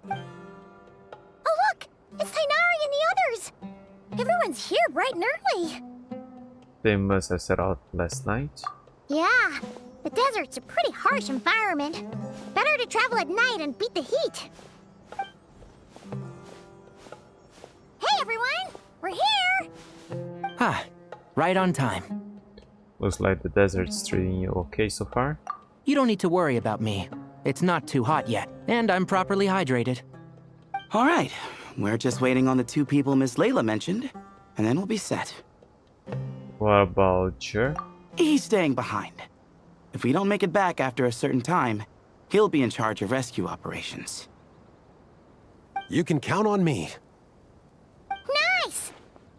Oh look, it's Tainari and the others. Everyone's here bright and early. They must have set out last night. Yeah, the desert's a pretty harsh environment. Better to travel at night and beat the heat. Hey everyone, we're here! Ah, right on time. Looks like the desert's treating you okay so far. You don't need to worry about me. It's not too hot yet, and I'm properly hydrated. All right, we're just waiting on the 2 people Miss Layla mentioned, and then we'll be set. What about Jer? He's staying behind. If we don't make it back after a certain time, he'll be in charge of rescue operations. You can count on me. Nice!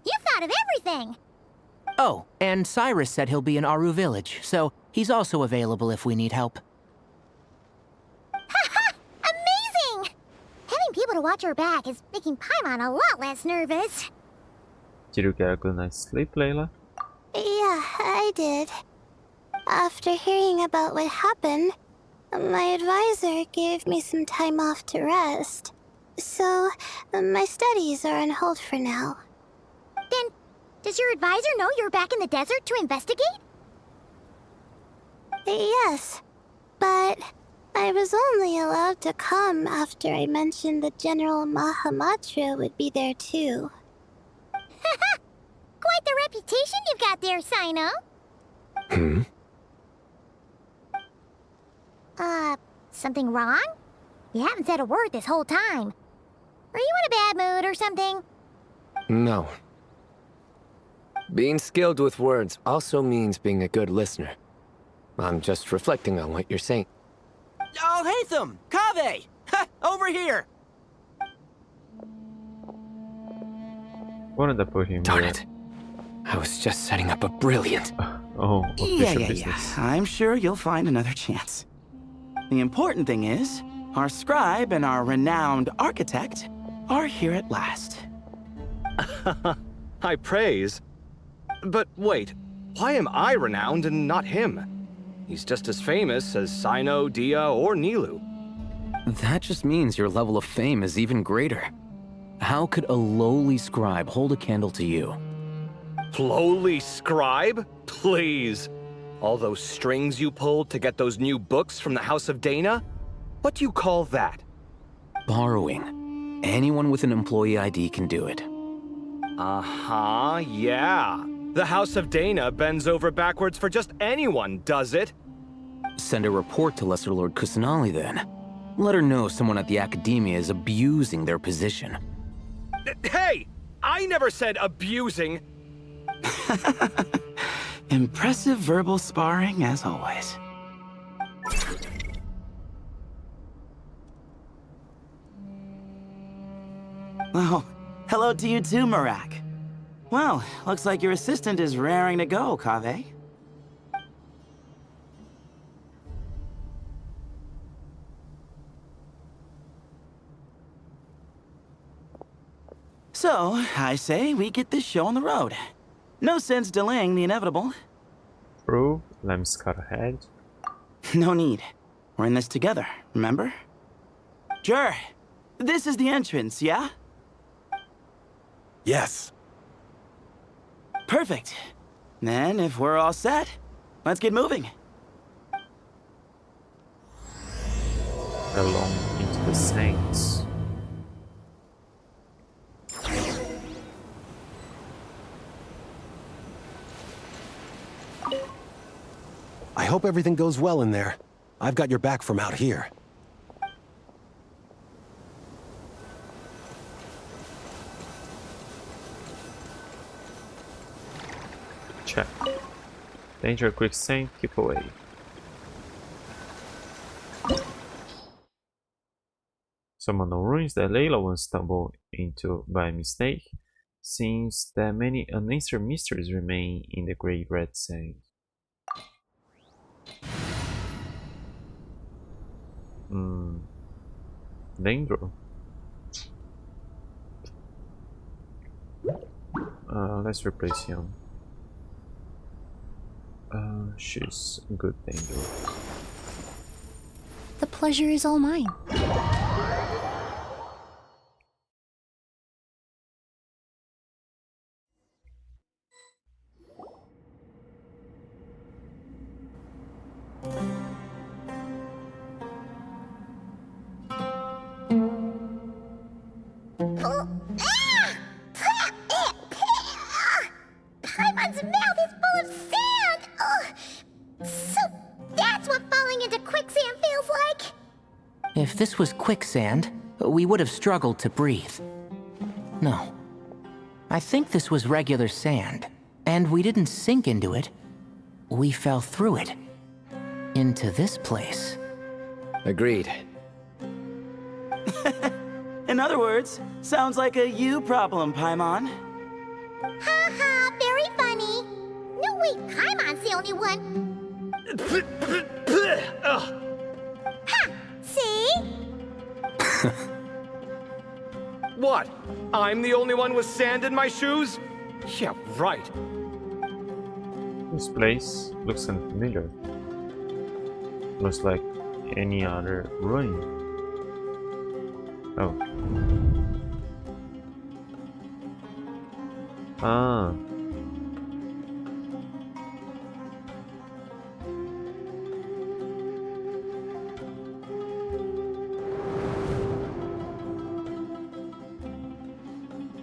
You thought of everything! Oh, and Cyrus said he'll be in Aru Village, so he's also available if we need help. Haha! Amazing! Having people to watch our back is making Paimon a lot less nervous. Did you get a good night's sleep, Layla? Yeah, I did. After hearing about what happened, my advisor gave me some time off to rest. So, my studies are on hold for now. Then, does your advisor know you're back in the desert to investigate? Yes, but I was only allowed to come after I mentioned that General Mahamatra would be there too. Haha! Quite the reputation you've got there, Sino. Something wrong? You haven't said a word this whole time. Are you in a bad mood or something? No. Being skilled with words also means being a good listener. I'm just reflecting on what you're saying. Oh, Hatham! Kaveh! Ha! Over here! Wanted to put him Darn here. it. I was just setting up a brilliant... Oh, official Yeah. business. I'm sure you'll find another chance. The important thing is, our scribe and our renowned architect are here at last. High praise. But wait, why am I renowned and not him? He's just as famous as Sino, Dia, or Nilu. That just means your level of fame is even greater. How could a lowly scribe hold a candle to you? Lowly scribe? Please. All those strings you pulled to get those new books from the House of Dana? What do you call that? Borrowing. Anyone with an employee ID can do it. Uh-huh, yeah. The House of Dana bends over backwards for just anyone, does it? Send a report to Lesser Lord Kusanali then. Let her know someone at the Academia is abusing their position. Hey! I never said abusing! Impressive verbal sparring, as always. Oh, hello to you too, Marak. Well, looks like your assistant is raring to go, Kaveh. So, I say we get this show on the road. No sense delaying the inevitable. True. Let me scout ahead. No need. We're in this together, remember? Jur, this is the entrance, yeah? Yes. Perfect. Then, if we're all set, let's get moving. Along into the Saints. I hope everything goes well in there. I've got your back from out here. Check. Danger, quicksand, keep away. Some unknown ruins that Layla once stumbled into by mistake. Seems that many unanswered mysteries remain in the Great Red Sand. Dendro. Let's replace him. She's good Dendro. The pleasure is all mine. Paimon's mouth is full of sand! Ugh. So that's what falling into quicksand feels like? If this was quicksand, we would have struggled to breathe. No. I think this was regular sand, and we didn't sink into it. We fell through it. Into this place. Agreed. In other words, sounds like a you problem, Paimon. Ha ha, very funny. No, wait, Paimon's the only one. Ha! See? What? I'm the only one with sand in my shoes? Yeah, right. This place looks unfamiliar. Looks like any other ruin. Oh. Ah.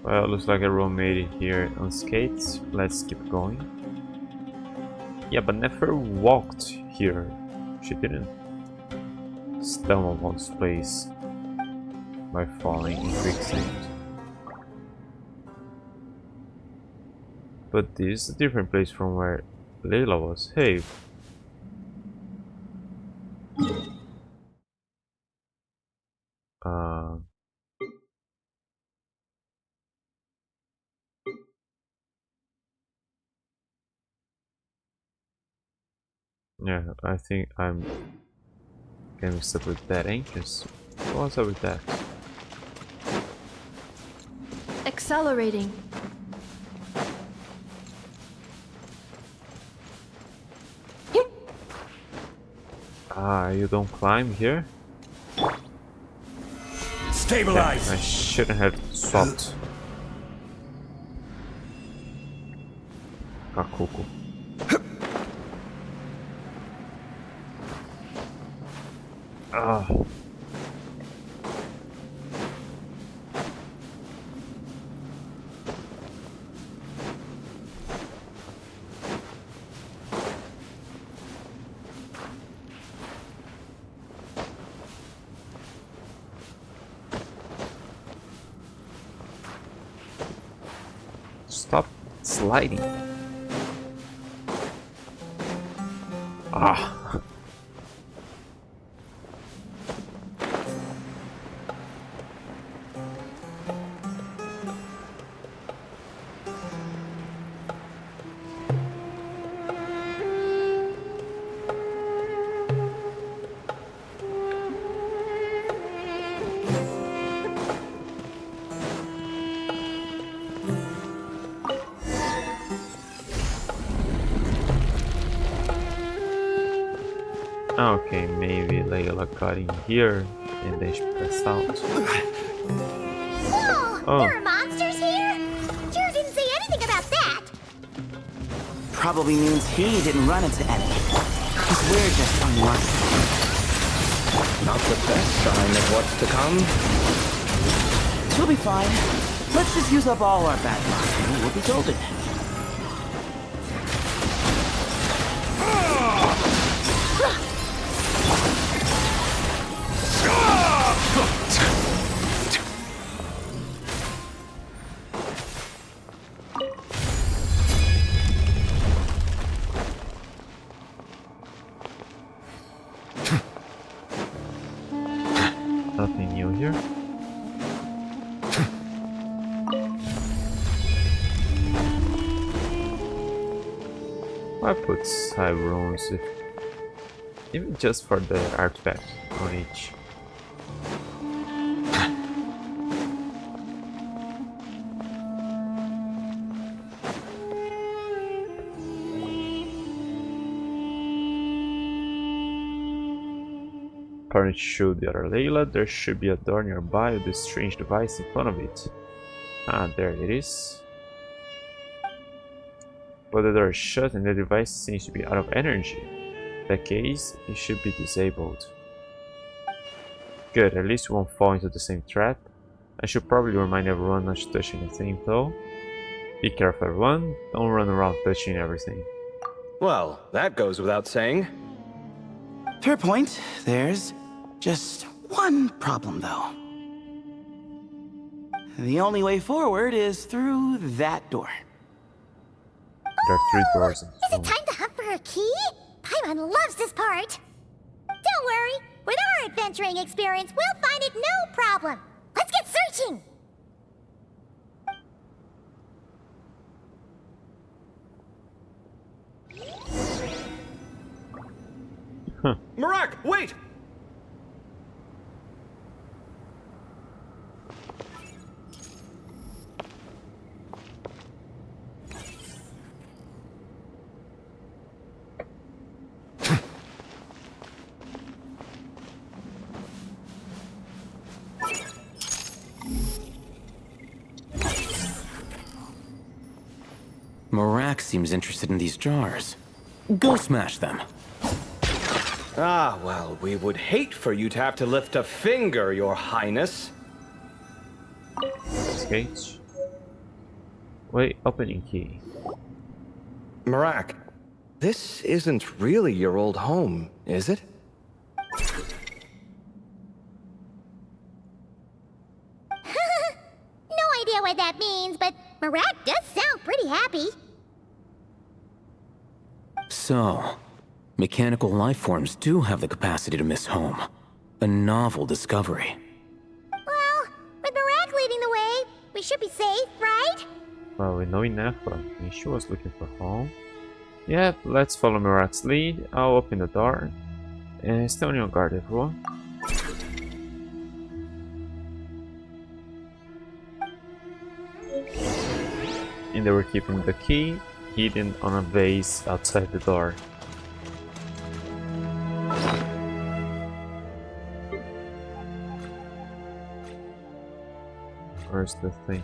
Well, looks like everyone made it here on skates. Let's keep going. Yeah, but never walked here. She didn't stumble upon this place by falling in quicksand. But this is a different place from where Layla was. Hey. Uh, yeah, I think I'm getting mixed up with that entrance. What's up with that? Accelerating. Ah, you don't climb here? Stabilize! Damn, I shouldn't have swapped. Kakuku. Ah. Stop sliding. Ah. Okay, maybe Layla got in here and then she passed out. Whoa! Oh. There are monsters here? Jir didn't say anything about that. Probably means he didn't run into any. Because we're just unlucky. Not the best sign of what's to come. We'll be fine. Let's just use up all our bad luck and we'll be golden. Nothing new here. I put side runes if even just for the artifact on each. According to the other Layla, there should be a door nearby with this strange device in front of it. Ah, there it is. But the door is shut and the device seems to be out of energy. In that case, it should be disabled. Good, at least we won't fall into the same trap. I should probably remind everyone not to touch anything though. Be careful everyone, don't run around touching everything. Well, that goes without saying. Fair point. There's just one problem, though. The only way forward is through that door. There are 3 doors. Is it time to hunt for a key? Paimon loves this part. Don't worry. With our adventuring experience, we'll find it no problem. Let's get searching. Marak, wait! Marak seems interested in these jars. Go smash them. Ah, well, we would hate for you to have to lift a finger, Your Highness. Skates. Wait, opening key. Marak, this isn't really your old home, is it? No idea what that means, but Marak does sound pretty happy. So, mechanical life forms do have the capacity to miss home. A novel discovery. Well, with Barak leading the way, we should be safe, right? Well, we know enough, but she was looking for home. Yep, let's follow Mirak's lead. I'll open the door. Stay on your guard, everyone. And they were keeping the key hidden on a vase outside the door. Where's the thing?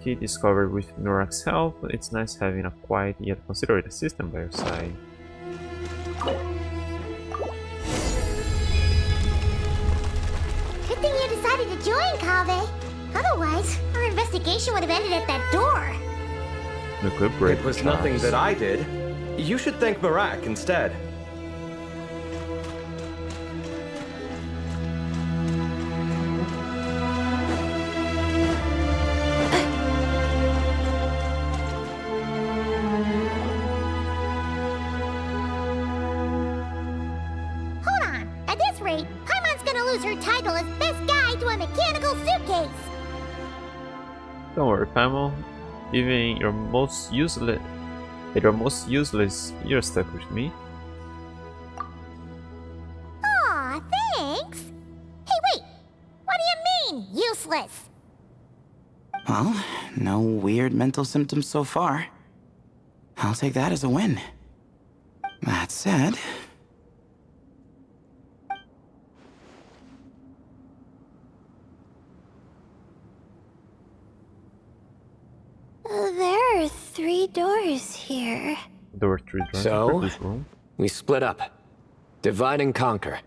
Key discovered with Mirak's help. It's nice having a quiet yet considerate assistant by your side. Good thing you decided to join, Kaveh. Otherwise, our investigation would have ended at that door. It was nothing that I did. You should thank Barak instead. Don't worry, Pamela. Even your most useless, you're stuck with me. Aw, thanks. Hey, wait. What do you mean, useless? Well, no weird mental symptoms so far. I'll take that as a win. That said... There are 3 doors here. There were 3 doors so, in this room. We split up. Divide and conquer.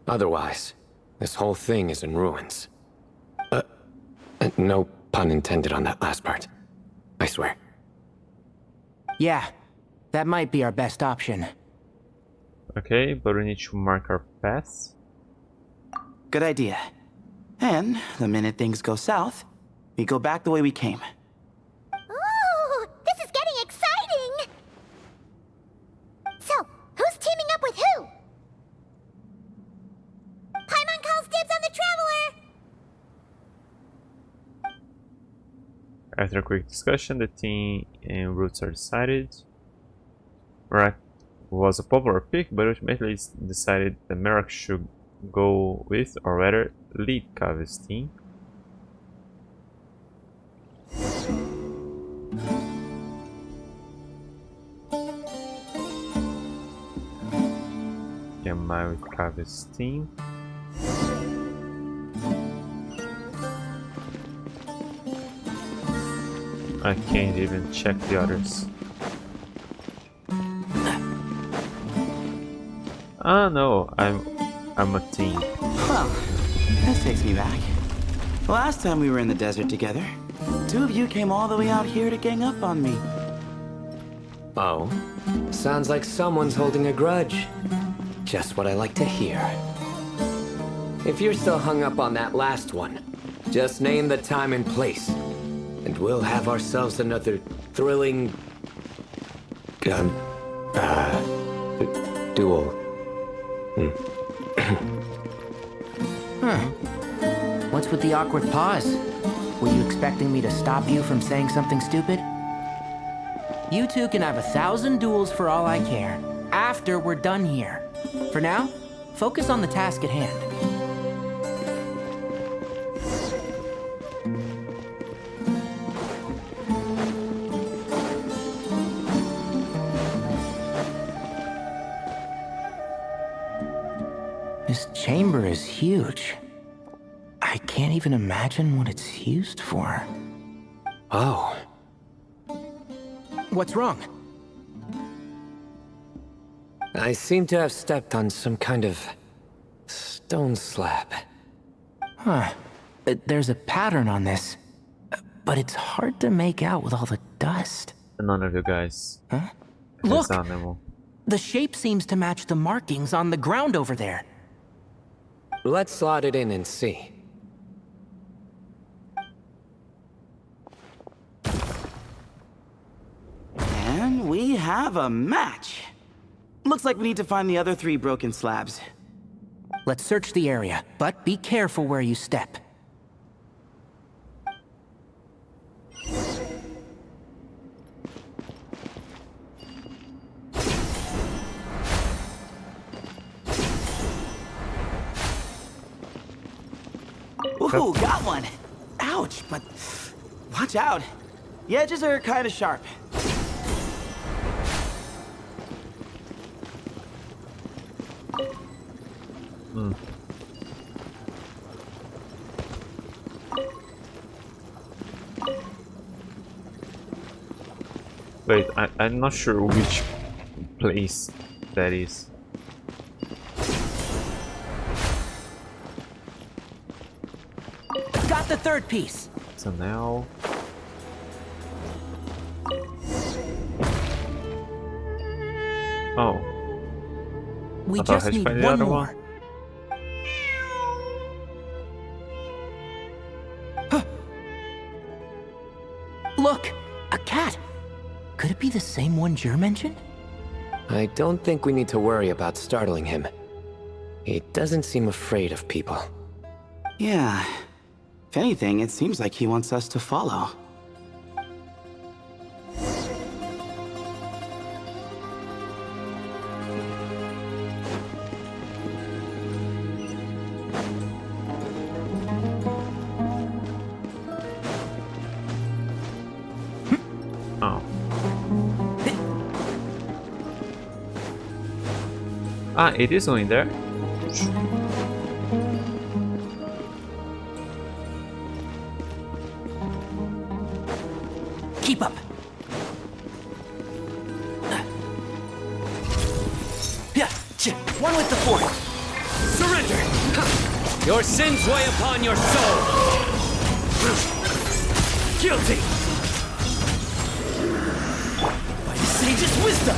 Otherwise, this whole thing is in ruins. No pun intended on that last part. I swear. Yeah, that might be our best option. Okay, but we need to mark our paths. Good idea. And the minute things go south, we go back the way we came. Ooh, this is getting exciting! So, who's teaming up with who? Paimon calls dibs on the Traveler! After a quick discussion, the team and routes are decided. Merak was a popular pick, but ultimately decided that Merak should go with, or rather, lead Kaveh's team. Yamai with Kaveh's team. I can't even check the others. Ah no, I'm a team. Well, this takes me back. Last time we were in the desert together, 2 of you came all the way out here to gang up on me. Oh? Sounds like someone's holding a grudge. Just what I like to hear. If you're still hung up on that last one, just name the time and place, and we'll have ourselves another thrilling... duel. What's with the awkward pause? Were you expecting me to stop you from saying something stupid? You two can have 1,000 duels for all I care, after we're done here. For now, focus on the task at hand. This chamber is huge. I can't even imagine what it's used for. Oh. What's wrong? I seem to have stepped on some kind of stone slab. Huh. There's a pattern on this, but it's hard to make out with all the dust. None of you guys. Huh? Look! Animal. The shape seems to match the markings on the ground over there. Let's slot it in and see. we have a match. Looks like we need to find the other 3 broken slabs. Let's search the area, but be careful where you step. Ooh, got one! Ouch, but watch out. The edges are kind of sharp. Wait, I'm not sure which place that is. Got the 3rd piece. So now... Oh. We I thought I just had to need find the one other more. Look! A cat! Could it be the same one Jer mentioned? I don't think we need to worry about startling him. He doesn't seem afraid of people. Yeah. If anything, it seems like he wants us to follow. Ah, it is going there. Keep up. One with the fork. Surrender! Your sins weigh upon your soul! Guilty! By the sage's wisdom!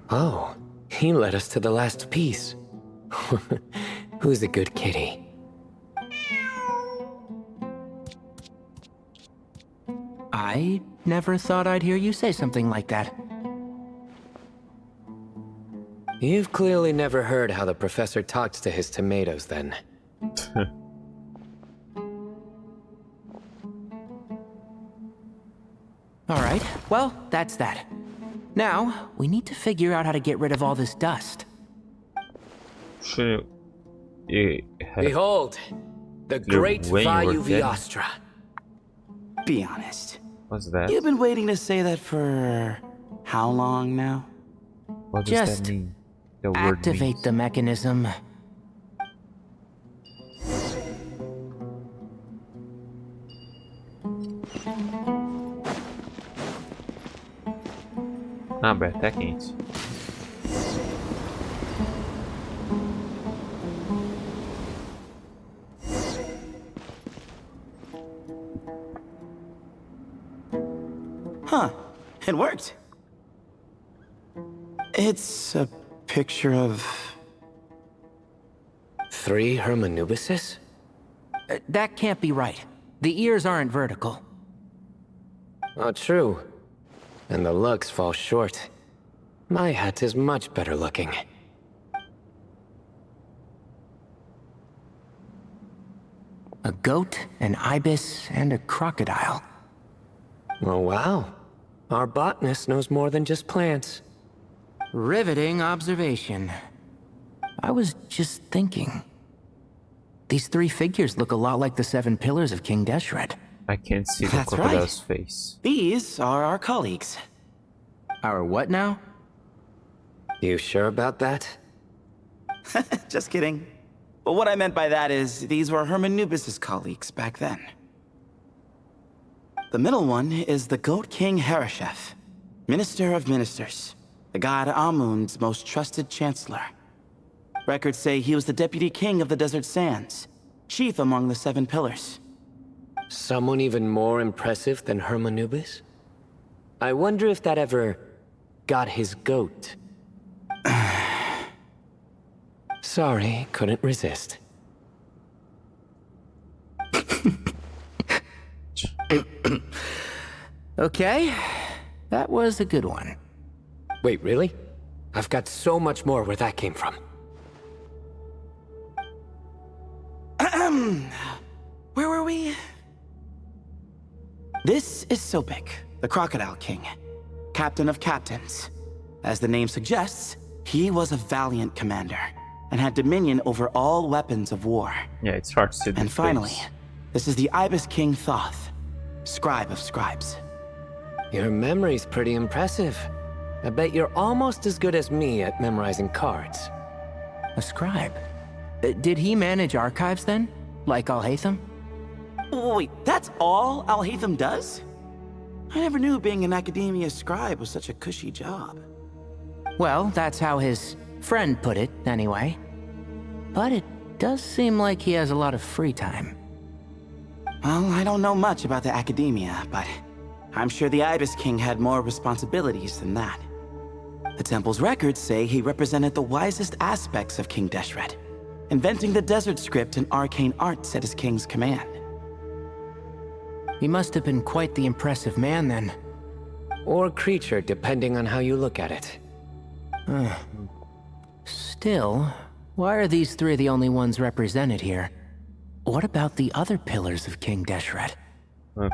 Oh, he led us to the last piece. Who's a good kitty? I never thought I'd hear you say something like that. You've clearly never heard how the professor talks to his tomatoes, then. Alright, well, that's that. Now, we need to figure out how to get rid of all this dust. Behold, the great Vayu Viastra. Be honest. What's that? You've been waiting to say that for how long now? What does Just that mean? The word activate means. the mechanism. Ah, bem, até quente. Huh. It worked. It's a picture of... 3 Hermanubises? That can't be right. The ears aren't vertical. Oh, true. And the looks fall short. My hat is much better looking. A goat, an ibis, and a crocodile. Oh, wow. Our botanist knows more than just plants. Riveting observation. I was just thinking. These 3 figures look a lot like the 7 pillars of King Deshret. I can't see the That's crocodile's right. face. These are our colleagues. Our what now? You sure about that? Just kidding. But what I meant by that is, these were Hermanubis' colleagues back then. The middle one is the Goat King Harashef, Minister of Ministers, the god Amun's most trusted chancellor. Records say he was the deputy king of the Desert Sands, chief among the 7 pillars. Someone even more impressive than Hermanubis? I wonder if that ever got his goat. Sorry, couldn't resist. Okay, that was a good one. Wait, really? I've got so much more where that came from. Where were we? This is Sopik, the Crocodile King, captain of captains. As the name suggests, he was a valiant commander and had dominion over all weapons of war. Yeah, it's hard to see the And finally, face. this is the Ibis King Thoth, scribe of scribes. Your memory's pretty impressive. I bet you're almost as good as me at memorizing cards. A scribe? Did he manage archives then? Like Alhaitham? Wait, that's all Alhaitham does? I never knew being an academia scribe was such a cushy job. Well, that's how his friend put it, anyway. But it does seem like he has a lot of free time. Well, I don't know much about the academia, but I'm sure the Ibis King had more responsibilities than that. The temple's records say he represented the wisest aspects of King Deshret, inventing the desert script and arcane arts at his king's command. He must have been quite the impressive man then. Or creature, depending on how you look at it. Still, why are these three the only ones represented here? What about the other pillars of King Deshret?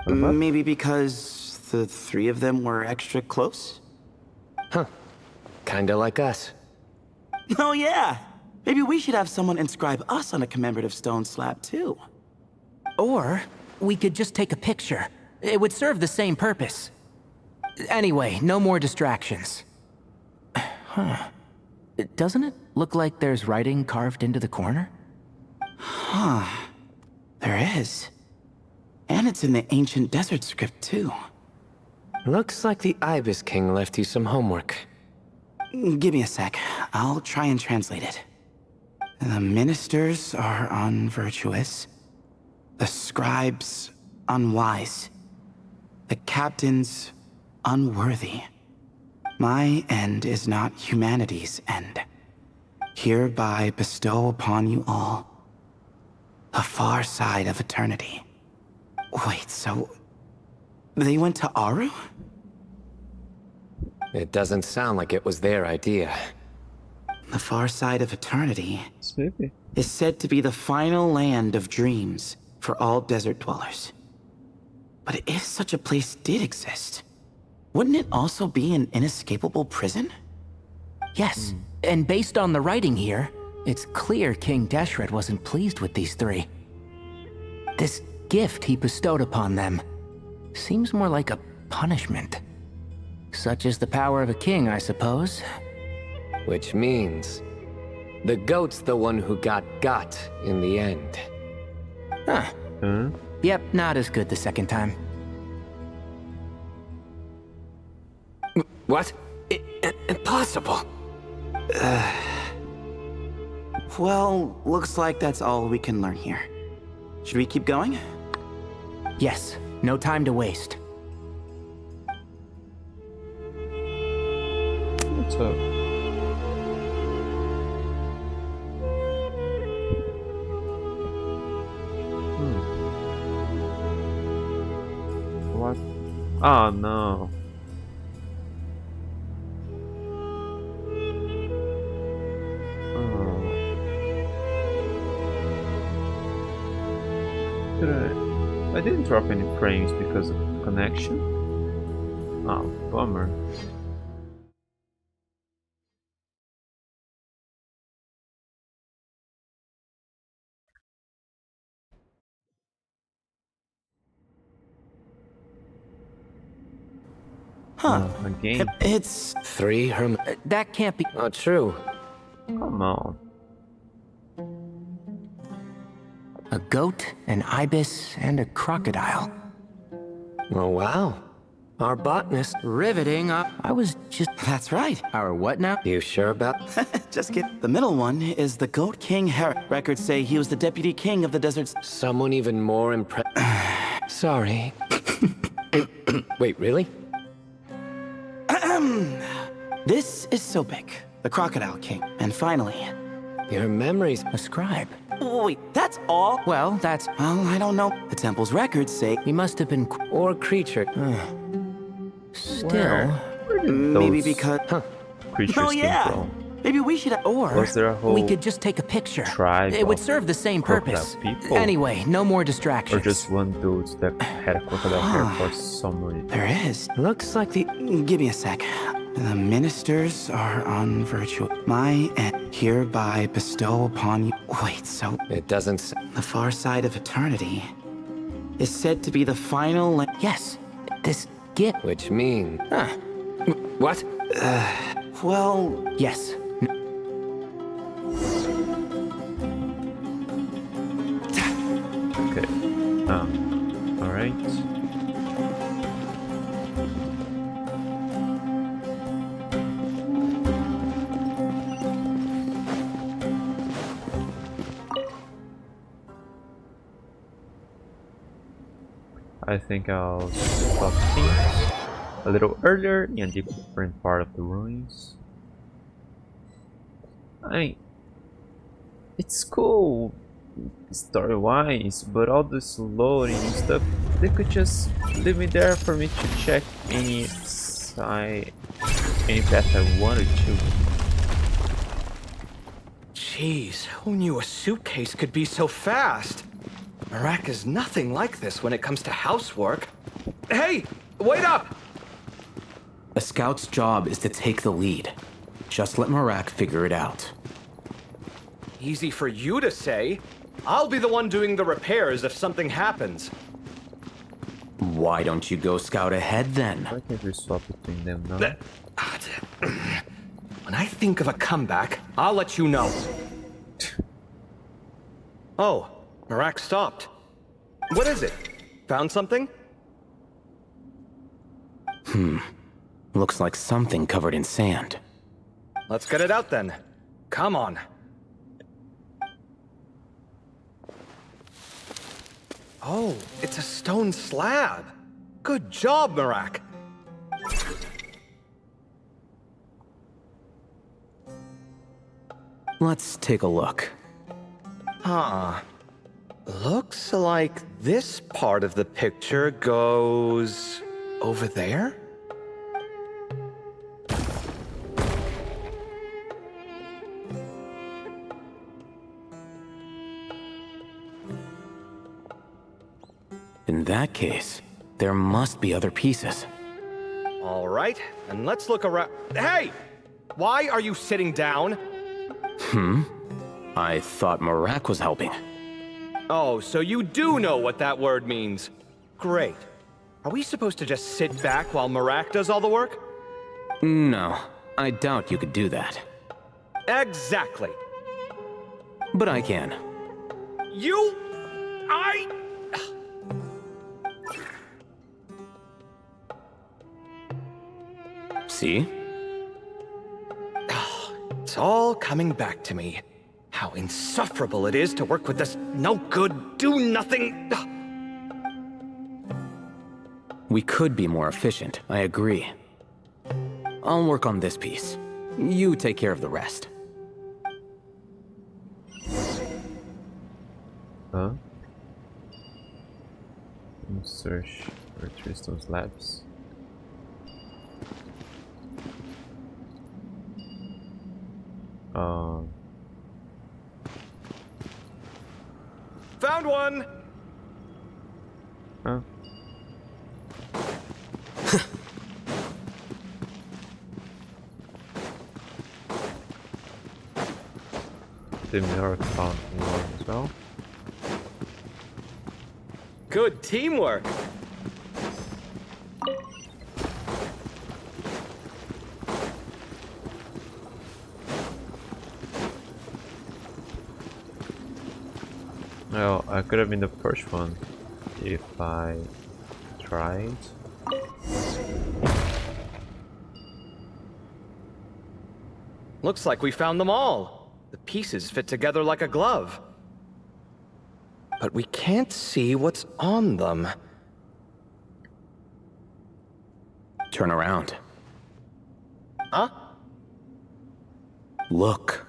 Maybe because the three of them were extra close? Huh. Kinda like us. Oh yeah! Maybe we should have someone inscribe us on a commemorative stone slab too. Or we could just take a picture. It would serve the same purpose. Anyway, no more distractions. Huh. Doesn't it look like there's writing carved into the corner? Huh. There is. And it's in the ancient desert script too. Looks like the Ibis King left you some homework. Give me a sec. I'll try and translate it. The ministers are unvirtuous. The scribes unwise. The captains unworthy. My end is not humanity's end. Hereby bestow upon you all the far side of eternity. Wait, so they went to Aru? It doesn't sound like it was their idea. The far side of eternity Sleepy. is said to be the final land of dreams for all desert dwellers. But if such a place did exist, wouldn't it also be an inescapable prison? Yes, and based on the writing here, it's clear King Deshret wasn't pleased with these three. This gift he bestowed upon them seems more like a punishment. Such is the power of a king, I suppose. Which means the goat's the one who got in the end. Huh. Yep, not as good the second time. What? Impossible! Well, looks like that's all we can learn here. Should we keep going? Yes, no time to waste. What's up? What? Oh no. I didn't drop any frames because of the connection. Oh, bummer. Huh. Again? It's 3 That can't be. Oh, true. Come on. A goat, an ibis, and a crocodile. Oh, wow. Our botanist. Riveting. I was just. That's right. Our what now? You sure about? Just get the middle one is the Goat King Herod. Records say he was the deputy king of the deserts. Someone even more impressive. Sorry. Wait, really? This is Sopik, the Crocodile King. And finally... Your memories... A scribe. Wait, that's all? Well, that's... Well, I don't know. The temple's records say... He must have been... Or creature. Still... Maybe Those because... creatures Oh, came yeah! from? Maybe we should... Or... Was there a whole we could just take a picture. tribe It would of serve the same crocodile purpose. people? Anyway, no more Or distractions. just one dude that had a crocodile hair for some reason? There is. Looks like the... Give me a sec. The ministers are on virtue. My end hereby bestow upon you... Wait, so... It doesn't... The far side of eternity is said to be the final... Yes, this gift. Which mean... Huh. What? Well... Yes. Okay. Alright. I think I'll stop things a little earlier in a different part of the ruins. It's cool story-wise, but all this loading and stuff, they could just leave me there for me to check any path I wanted to. Jeez, who knew a suitcase could be so fast? Marak is nothing like this when it comes to housework. Hey, wait up! A scout's job is to take the lead. Just let Marak figure it out. Easy for you to say. I'll be the one doing the repairs if something happens. Why don't you go scout ahead then? Why can't we swap between them now? When I think of a comeback, I'll let you know. Oh, Marak stopped. What is it? Found something? Looks like something covered in sand. Let's get it out then. Come on. Oh, it's a stone slab. Good job, Marak. Let's take a look. Huh. Looks like this part of the picture goes... over there? In that case, there must be other pieces. All right, and let's look around. Hey! Why are you sitting down? I thought Marak was helping. Oh, so you do know what that word means. Great. Are we supposed to just sit back while Marak does all the work? No, I doubt you could do that. Exactly. But I can. You... See? It's all coming back to me. How insufferable it is to work with this no-good, do-nothing... We could be more efficient, I agree. I'll work on this piece. You take care of the rest. Huh? Search for Tristan's labs. Found one! Huh? The mirror found one as well. Good teamwork! Well, I could have been the first one if I tried. Looks like we found them all. The pieces fit together like a glove. But we can't see what's on them. Turn around. Huh? Look.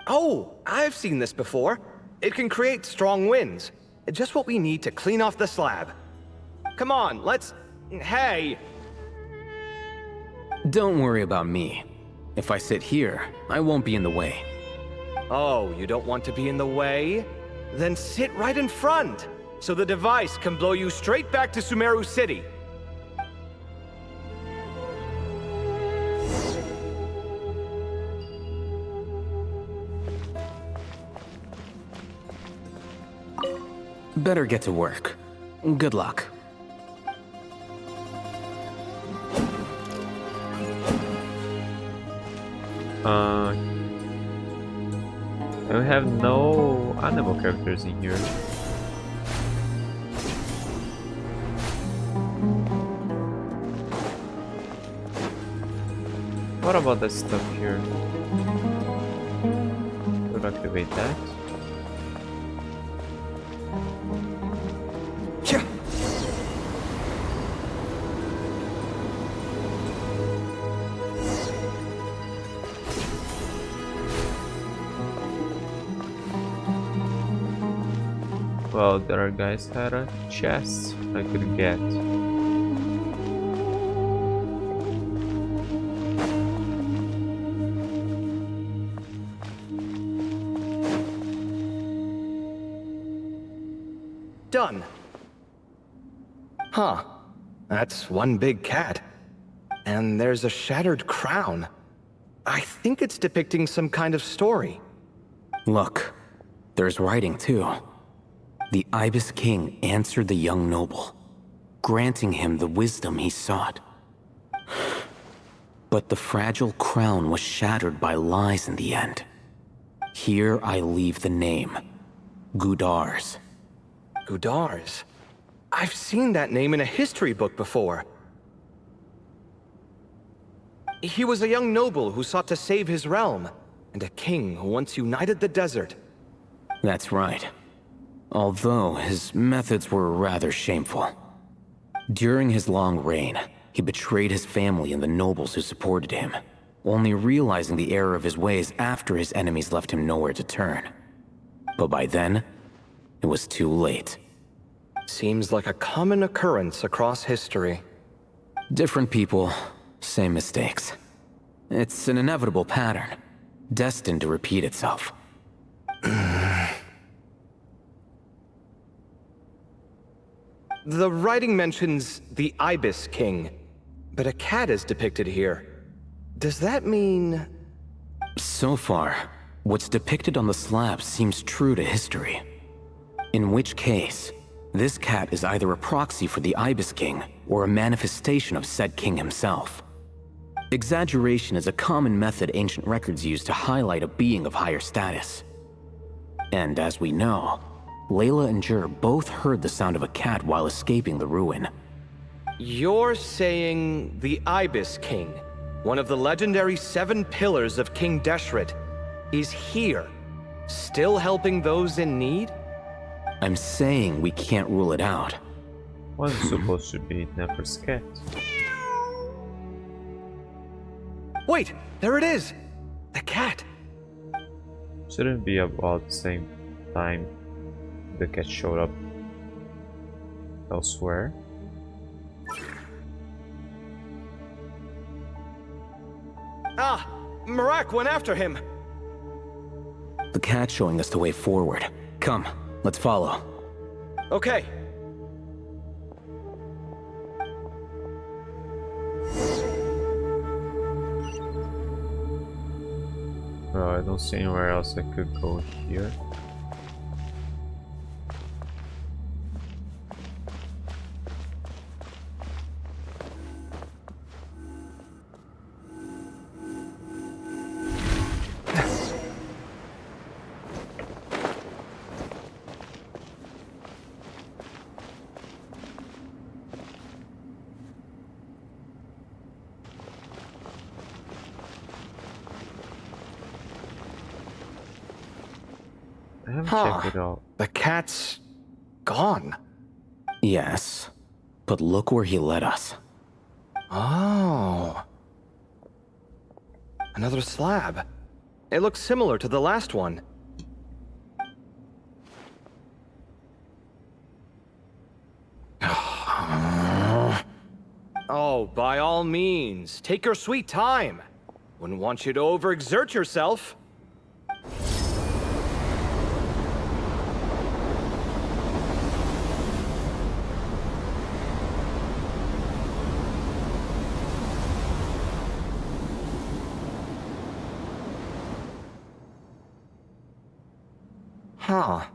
Oh, I've seen this before. It can create strong winds. Just what we need to clean off the slab. Come on, let's... Hey! Don't worry about me. If I sit here, I won't be in the way. Oh, you don't want to be in the way? Then sit right in front, so the device can blow you straight back to Sumeru City. Better get to work. Good luck. I have no animal characters in here. What about that stuff here? Would activate that? Well, the other guys had a chest I could get. Done. Huh. That's one big cat. And there's a shattered crown. I think it's depicting some kind of story. Look, there's writing too. The Ibis King answered the young noble, granting him the wisdom he sought. But the fragile crown was shattered by lies in the end. Here I leave the name, Gudar's. Gudar's? I've seen that name in a history book before. He was a young noble who sought to save his realm, and a king who once united the desert. That's right. Although his methods were rather shameful. During his long reign, he betrayed his family and the nobles who supported him, only realizing the error of his ways after his enemies left him nowhere to turn. But by then, it was too late. Seems like a common occurrence across history. Different people, same mistakes. It's an inevitable pattern, destined to repeat itself. The writing mentions the Ibis King, but a cat is depicted here. Does that mean... So far, what's depicted on the slab seems true to history. In which case, this cat is either a proxy for the Ibis King or a manifestation of said king himself. Exaggeration is a common method ancient records use to highlight a being of higher status. And as we know, Layla and Jur both heard the sound of a cat while escaping the ruin. You're saying the Ibis King, one of the legendary 7 pillars of King Deshret, is here, still helping those in need? I'm saying we can't rule it out. Was supposed to be Nefer's cat. Wait, there it is! The cat! Shouldn't be about the same time the cat showed up elsewhere. Ah! Marak went after him! The cat's showing us the way forward. Come, let's follow. Okay. Well, I don't see anywhere else I could go here. I haven't checked it out. The cat's... gone. Yes, But look where he led us. Oh. Another slab. It looks similar to the last one. Oh, by all means, take your sweet time. Wouldn't want you to overexert yourself. Huh.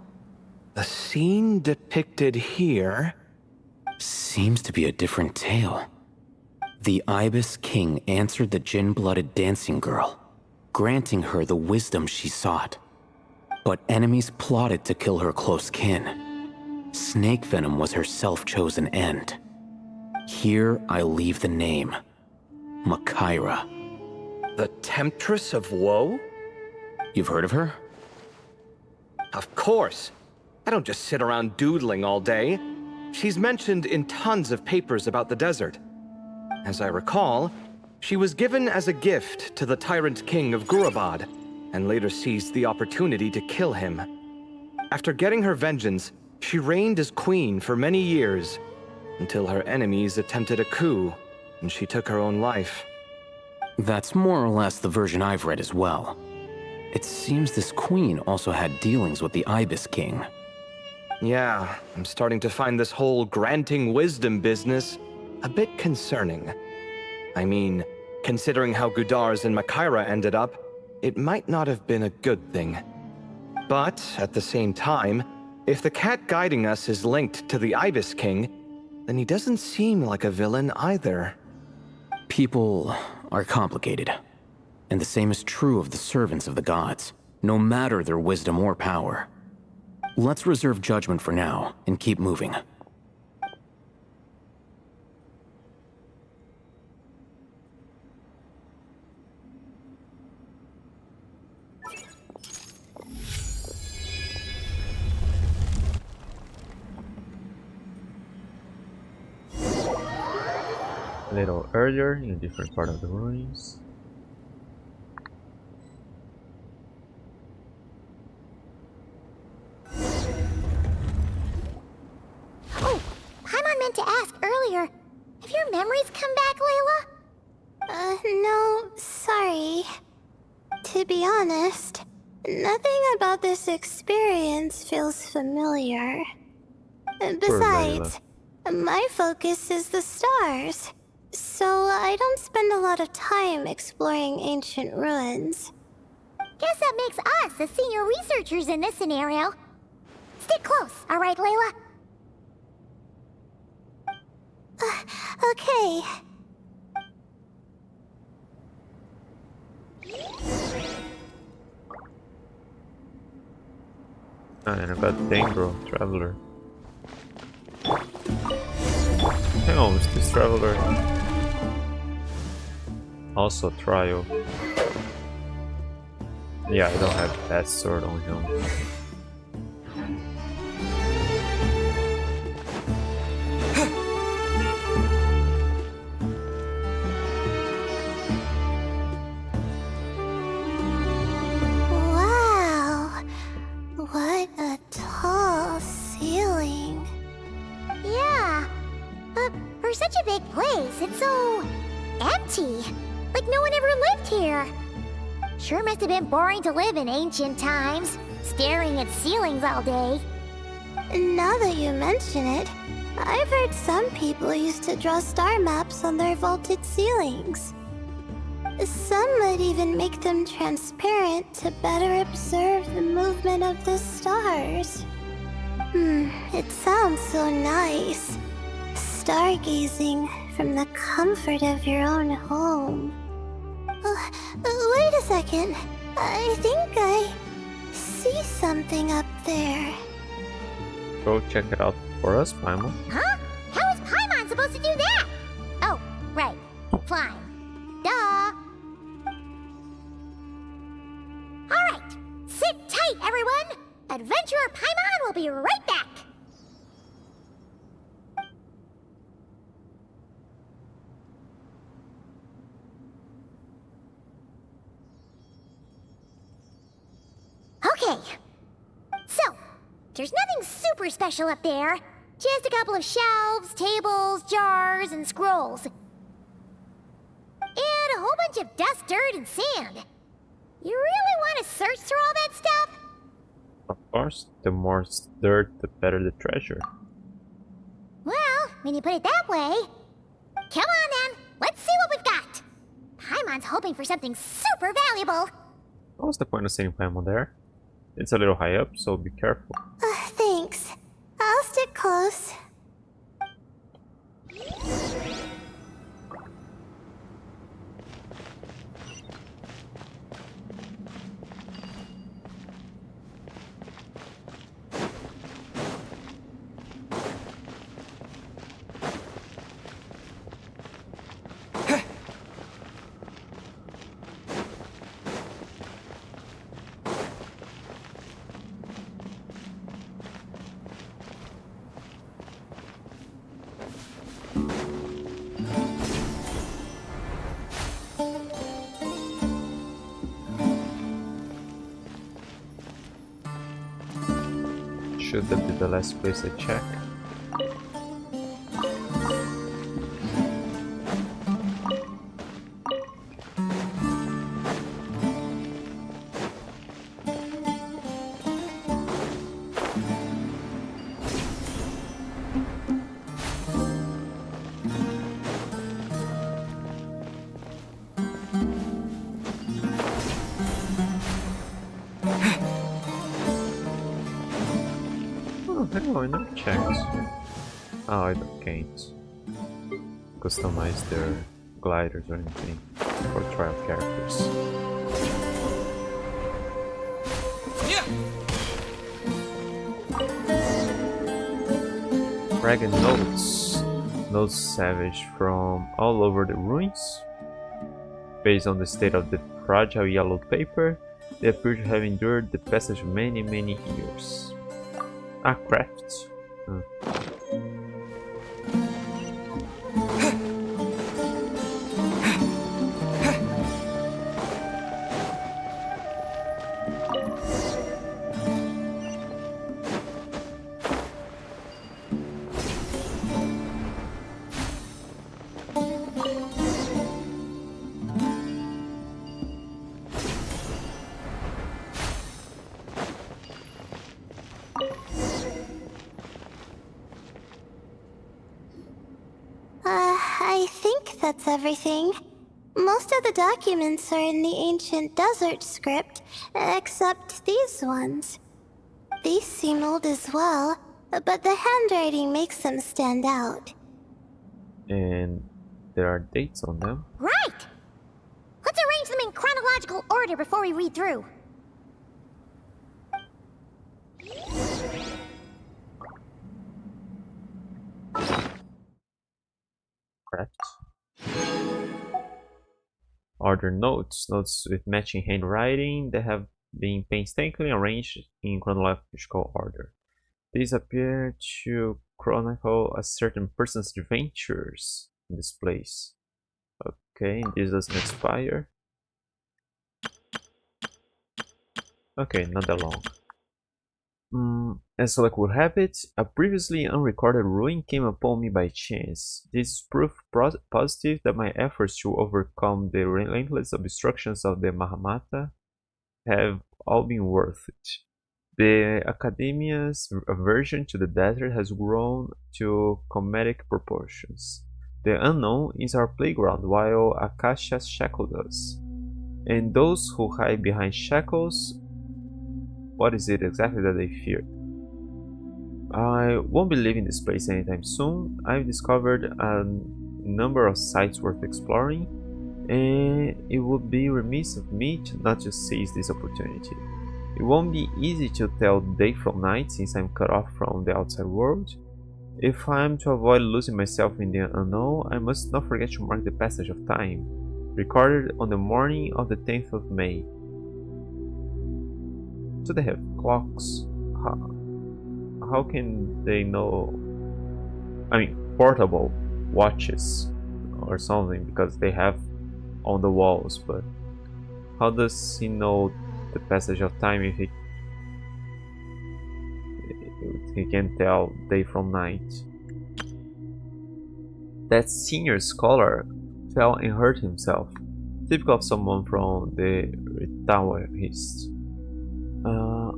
The scene depicted here seems to be a different tale. The Ibis King answered the gin-blooded dancing girl, granting her the wisdom she sought. But enemies plotted to kill her close kin. Snake venom was her self-chosen end. Here I leave the name, Makaira. The Temptress of Woe? You've heard of her? Of course. I don't just sit around doodling all day. She's mentioned in tons of papers about the desert. As I recall, she was given as a gift to the tyrant king of Gurabad, and later seized the opportunity to kill him. After getting her vengeance, she reigned as queen for many years, until her enemies attempted a coup, and she took her own life. That's more or less the version I've read as well. It seems this queen also had dealings with the Ibis King. Yeah, I'm starting to find this whole granting wisdom business a bit concerning. I mean, considering how Gudars and Makaira ended up, it might not have been a good thing. But, at the same time, if the cat guiding us is linked to the Ibis King, then he doesn't seem like a villain either. People are complicated. And the same is true of the servants of the gods, no matter their wisdom or power. Let's reserve judgment for now, and keep moving. A little earlier, in a different part of the ruins. Oh, Paimon meant to ask earlier. Have your memories come back, Layla? No, sorry. To be honest, nothing about this experience feels familiar. Besides, my focus is the stars, so I don't spend a lot of time exploring ancient ruins. Guess that makes us the senior researchers in this scenario. Stick close, alright, Layla? Okay. And I got Dangro, Traveler. Hang on, is this Traveler? Also Trial. Yeah, I don't have that sword on him. Wow. What a tall ceiling. Yeah, but for such a big place, it's so empty. Like no one ever lived here. Sure must have been boring to live in ancient times, staring at ceilings all day. Now that you mention it, I've heard some people used to draw star maps on their vaulted ceilings. Some might even make them transparent to better observe the movement of the stars. It sounds so nice. Stargazing from the comfort of your own home. Wait a second. I think I see something up there. Go check it out for us, Paimon. Huh? How is Paimon supposed to do that? Oh, right. Flying. Duh. Alright. Sit tight, everyone. Adventurer Paimon will be right back. Okay. So, there's nothing super special up there. Just a couple of shelves, tables, jars, and scrolls. And a whole bunch of dust, dirt, and sand. You really want to search through all that stuff? Of course, the more dirt, the better the treasure. Well, when you put it that way... Come on then, let's see what we've got. Paimon's hoping for something super valuable. What's the point of sending Paimon there? It's a little high up, so be careful. Thanks. I'll stick close. Should that be the last place I check? Oh, I never checked. Oh, I can't customize their gliders or anything for trial characters. Dragon notes. Notes savage from all over the ruins. Based on the state of the fragile yellow paper, they appear to have endured the passage of many years. Ah, crafts. I think that's everything. Most of the documents are in the ancient desert script, except these ones. These seem old as well, but the handwriting makes them stand out. And there are dates on them. Right! Let's arrange them in chronological order before we read through. Correct. Order notes. Notes with matching handwriting that have been painstakingly arranged in chronological order. These appear to chronicle a certain person's adventures in this place. Okay, this doesn't expire. Okay, not that long. As luck would have it, a previously unrecorded ruin came upon me by chance. This is proof positive that my efforts to overcome the relentless obstructions of the Mahamata have all been worth it. The Academia's aversion to the desert has grown to comedic proportions. The unknown is our playground while Akasha shackled us. And those who hide behind shackles, what is it exactly that they fear? I won't be leaving this place anytime soon. I've discovered a number of sites worth exploring, and it would be remiss of me to not just seize this opportunity. It won't be easy to tell day from night since I'm cut off from the outside world. If I am to avoid losing myself in the unknown, I must not forget to mark the passage of time, recorded on the morning of the 10th of May. So they have clocks. How can they know? I mean, portable watches or something, because they have on the walls, but how does he know the passage of time if he he can tell day from night. That senior scholar fell and hurt himself, typical of someone from the Taoist.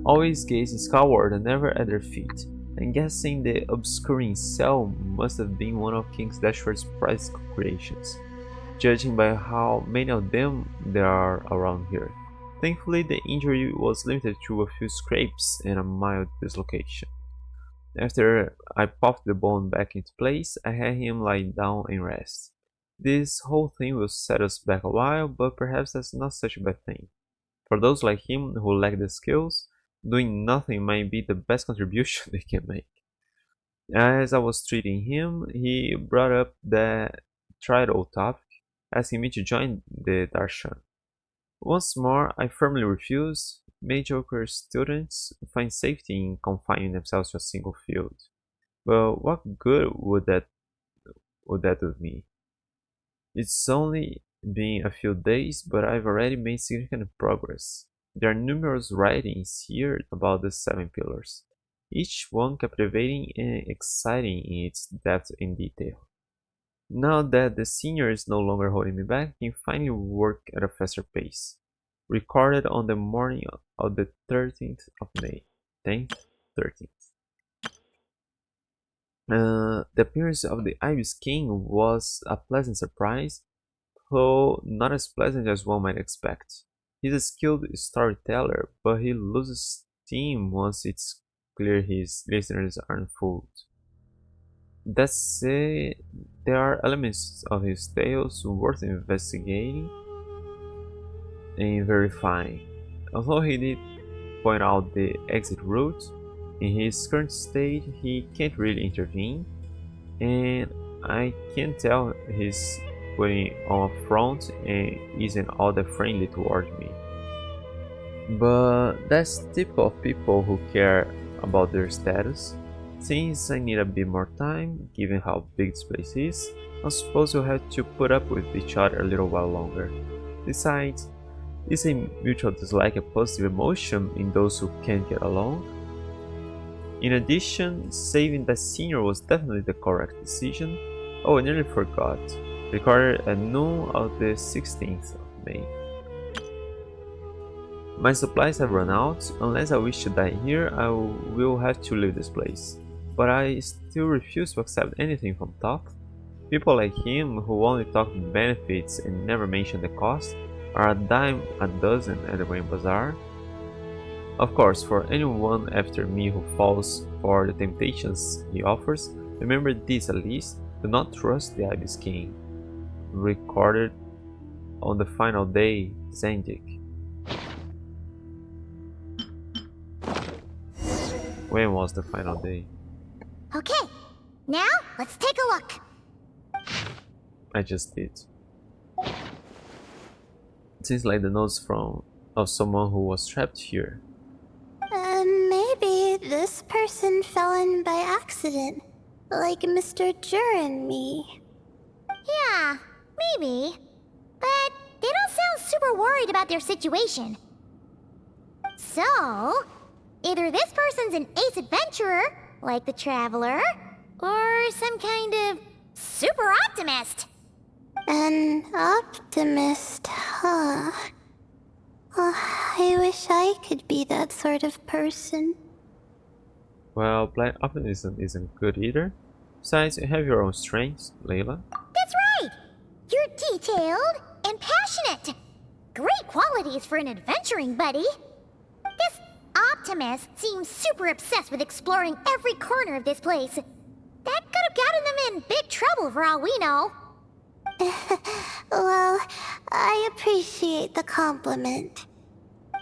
Always gazing skyward and never at their feet. I'm guessing the obscuring cell must have been one of King Dashford's prized creations, judging by how many of them there are around here. Thankfully, the injury was limited to a few scrapes and a mild dislocation. After I popped the bone back into place, I had him lie down and rest. This whole thing will set us back a while, but perhaps that's not such a bad thing. For those like him who lack the skills, doing nothing might be the best contribution they can make. As I was treating him, he brought up that trial topic, asking me to join the darshan. Once more, I firmly refused. Mediocre students find safety in confining themselves to a single field. But what good would that do me? It's only been a few days, but I've already made significant progress. There are numerous writings here about the 7 pillars, each one captivating and exciting in its depth and detail. Now that the senior is no longer holding me back, I can finally work at a faster pace. Recorded on the morning of the 13th of May. 10th, 13th. The appearance of the Ibis King was a pleasant surprise, though not as pleasant as one might expect. He's a skilled storyteller, but he loses steam once it's clear his listeners aren't fooled. That said, there are elements of his tales worth investigating and verifying. Although he did point out the exit route, in his current state he can't really intervene, and I can tell he's putting on a front and isn't all that friendly towards me. But that's typical of people who care about their status. Since I need a bit more time, given how big this place is, I suppose we'll have to put up with each other a little while longer. Besides, is a mutual dislike a positive emotion in those who can't get along? In addition, saving that senior was definitely the correct decision. Oh, I nearly forgot. Recorded at noon of the 16th of May. My supplies have run out. Unless I wish to die here, I will have to leave this place. But I still refuse to accept anything from top. People like him, who only talk benefits and never mention the cost, are a dime a dozen at the Rain Bazaar. Of course, for anyone after me who falls for the temptations he offers, remember this at least: do not trust the Ibis King. Recorded on the final day, Zendik. When was the final day? Okay, now let's take a look. I just did. It seems like the notes of someone who was trapped here. Maybe this person fell in by accident, like Mr. Jur and me. Yeah, maybe. But they don't sound super worried about their situation. So, either this person's an ace adventurer, like the Traveler, or some kind of super optimist. An optimist, huh? I wish I could be that sort of person. Well, blind optimism isn't good either. Besides, you have your own strengths, Layla. That's right! You're detailed and passionate. Great qualities for an adventuring buddy. This optimist seems super obsessed with exploring every corner of this place. That could have gotten them in big trouble for all we know. Well, I appreciate the compliment.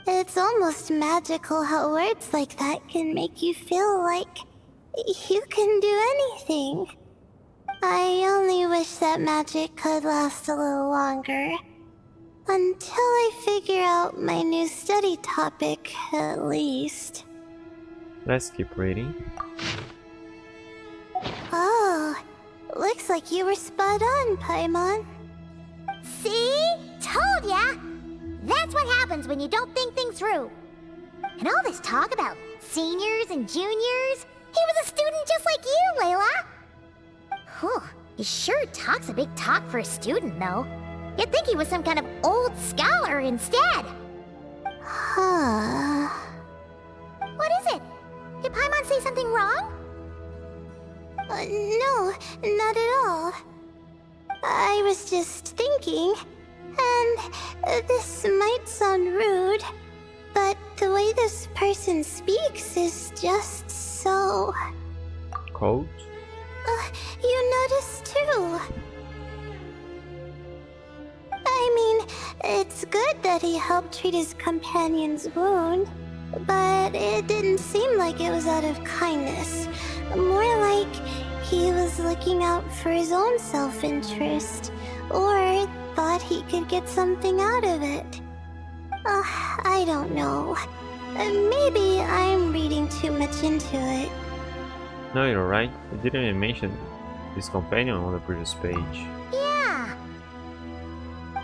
It's almost magical how words like that can make you feel like you can do anything. I only wish that magic could last a little longer. Until I figure out my new study topic, at least. Let's keep reading. Oh, looks like you were spot on, Paimon. See? Told ya! That's what happens when you don't think things through. And all this talk about seniors and juniors, He was a student just like you, Layla. Whew, he sure talks a big talk for a student, though. You'd think he was some kind of old scholar instead. Huh. What is it? Did Paimon say something wrong? No, not at all. I was just thinking, and this might sound rude, but the way this person speaks is just so... Cold? You noticed too. I mean, it's good that he helped treat his companion's wound, but it didn't seem like it was out of kindness. More like he was looking out for his own self-interest, or thought he could get something out of it. I don't know. Maybe I'm reading too much into it. No, you're right. I didn't even mention his companion on the previous page. Yeah.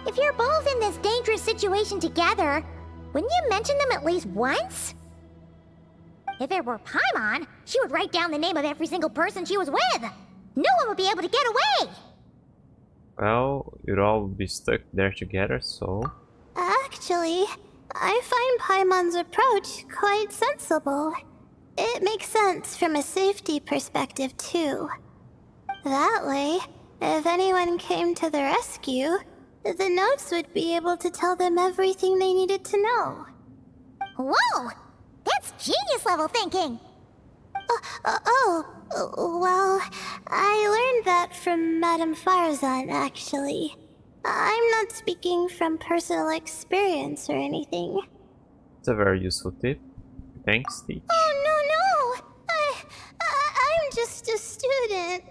If you're both in this dangerous situation together, wouldn't you mention them at least once? If it were Paimon, she would write down the name of every single person she was with. No one would be able to get away. Well, you'd all be stuck there together, so... Actually, I find Paimon's approach quite sensible. It makes sense from a safety perspective, too. That way, if anyone came to the rescue, the notes would be able to tell them everything they needed to know. Whoa! That's genius-level thinking! Well, I learned that from Madame Farazan, actually. I'm not speaking from personal experience or anything. It's a very useful tip. Thanks, Stitch. Oh, no! I'm just a student.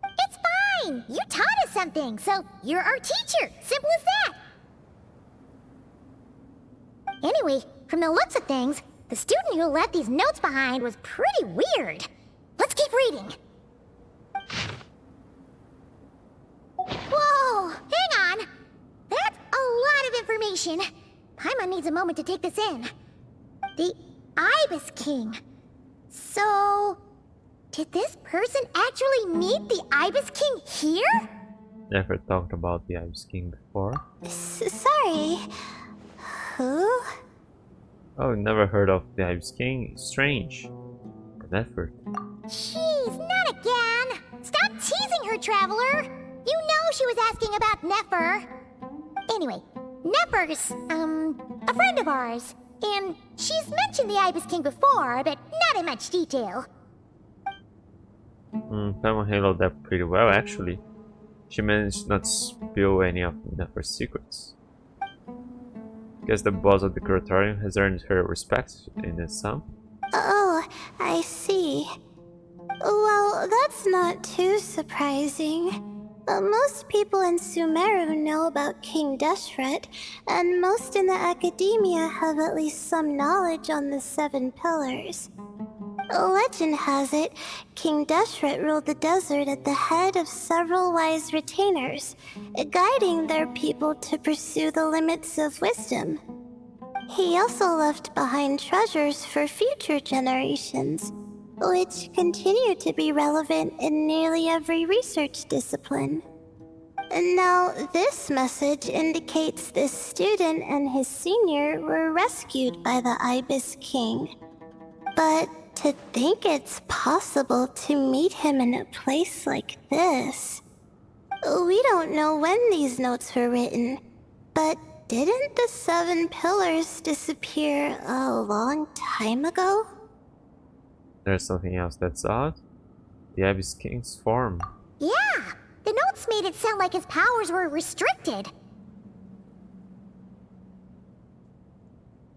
It's fine! You taught us something, so you're our teacher! Simple as that! Anyway, from the looks of things, the student who left these notes behind was pretty weird. Let's keep reading. Whoa! Hang on! That's a lot of information. Paimon needs a moment to take this in. The Ibis King. So... did this person actually meet the Ibis King here? Never talked about the Ibis King before. Sorry. Who? Oh, never heard of the Ibis King? Strange. An effort. Jeez, not again! Stop teasing her, Traveler! You know she was asking about Nefer. Anyway, Nefer's, a friend of ours. And she's mentioned the Ibis King before, but not in much detail. Paimon handled that pretty well, actually. She managed not to spill any of Nefer's secrets. Guess the boss of the curatorium has earned her respect in this sum. Oh, I see. Well, that's not too surprising. Most people in Sumeru know about King Deshret, and most in the academia have at least some knowledge on the 7 pillars. Legend has it, King Deshret ruled the desert at the head of several wise retainers, guiding their people to pursue the limits of wisdom. He also left behind treasures for future generations, which continue to be relevant in nearly every research discipline. Now, this message indicates this student and his senior were rescued by the Ibis King. But to think it's possible to meet him in a place like this... We don't know when these notes were written, but didn't the 7 pillars disappear a long time ago? There's something else that's odd. The Ibis King's form. Yeah! The notes made it sound like his powers were restricted.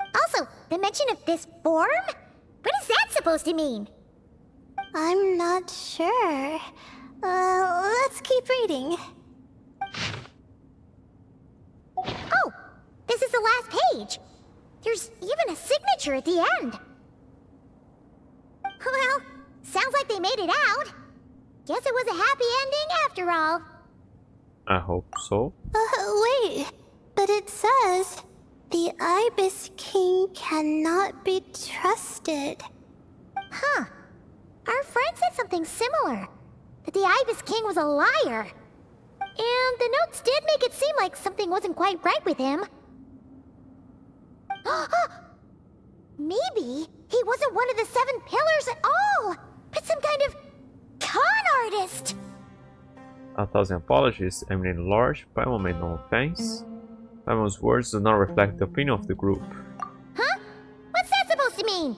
Also, the mention of this form? What is that supposed to mean? I'm not sure. Let's keep reading. Oh! This is the last page! There's even a signature at the end. Well, sounds like they made it out. Guess it was a happy ending after all. I hope so. Wait. But it says... the Ibis King cannot be trusted. Huh. Our friend said something similar. That the Ibis King was a liar. And the notes did make it seem like something wasn't quite right with him. Maybe he wasn't one of the 7 pillars at all, but some kind of con artist. 1,000 apologies, Eminent Lord. Paimon made no offense. Paimon's words do not reflect the opinion of the group. Huh? What's that supposed to mean?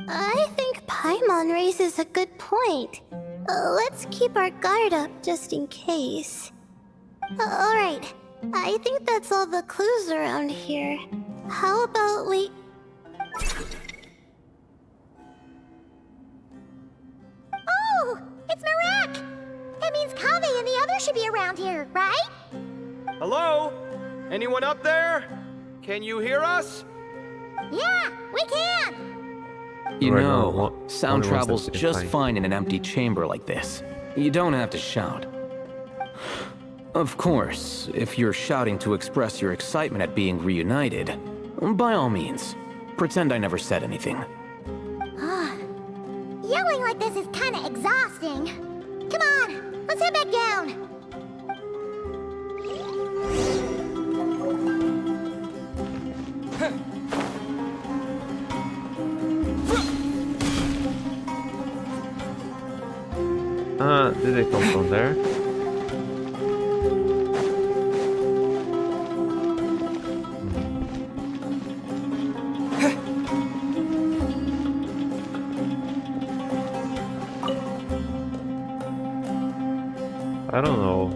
I think Paimon raises a good point. Let's keep our guard up just in case. Alright, I think that's all the clues around here. How about we... Oh, it's Marak! That means Kaveh and the others should be around here, right? Hello? Anyone up there? Can you hear us? Yeah, we can! You Right know, now, sound only one travels sensitive just thing. fine in an empty chamber like this. You don't have to shout. Of course, if you're shouting to express your excitement at being reunited, by all means, pretend I never said anything. Yelling like this is kinda exhausting. Come on, let's head back down. Did they come from there? I don't know.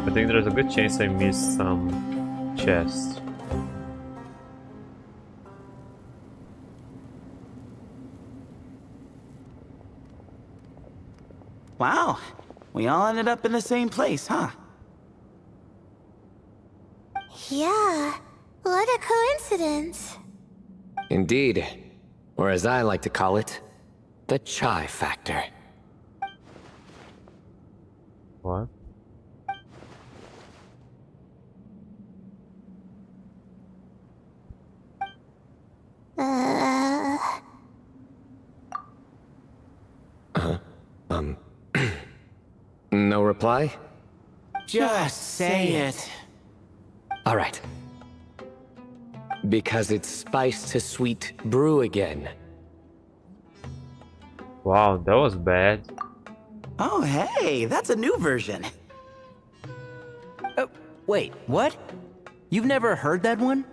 I think there's a good chance I missed some chests. Wow, we all ended up in the same place, huh? Yeah, what a coincidence. Indeed. Or as I like to call it, the chai factor. What? No reply? Just say it. All right. Because it's spice to sweet brew again. Wow, that was bad. Oh, hey, that's a new version. Wait, what? You've never heard that one?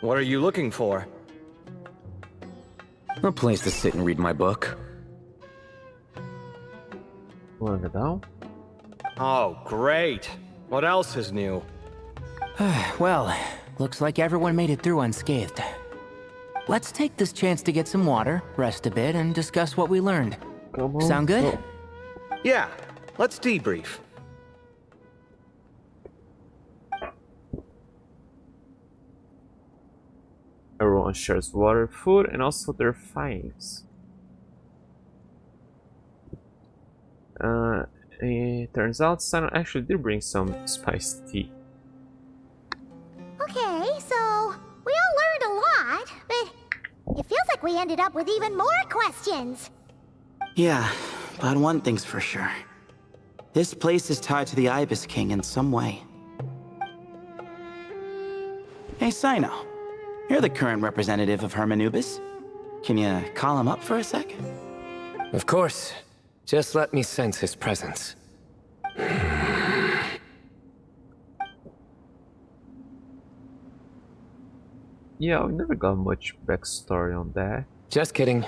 What are you looking for? A place to sit and read my book. Wanna go down? Oh, great. What else is new? Well, looks like everyone made it through unscathed. Let's take this chance to get some water, rest a bit, and discuss what we learned. Come on. Sound good? Oh. Yeah, let's debrief. Everyone shares water, food, and also their finds. It turns out Simon actually did bring some spiced tea. Okay, so we all learned a lot, but it feels like we ended up with even more questions. Yeah, but one thing's for sure. This place is tied to the Ibis King in some way. Hey, Sino. You're the current representative of Hermanubis. Can you call him up for a sec? Of course. Just let me sense his presence. Yeah, we never got much backstory on that. Just kidding.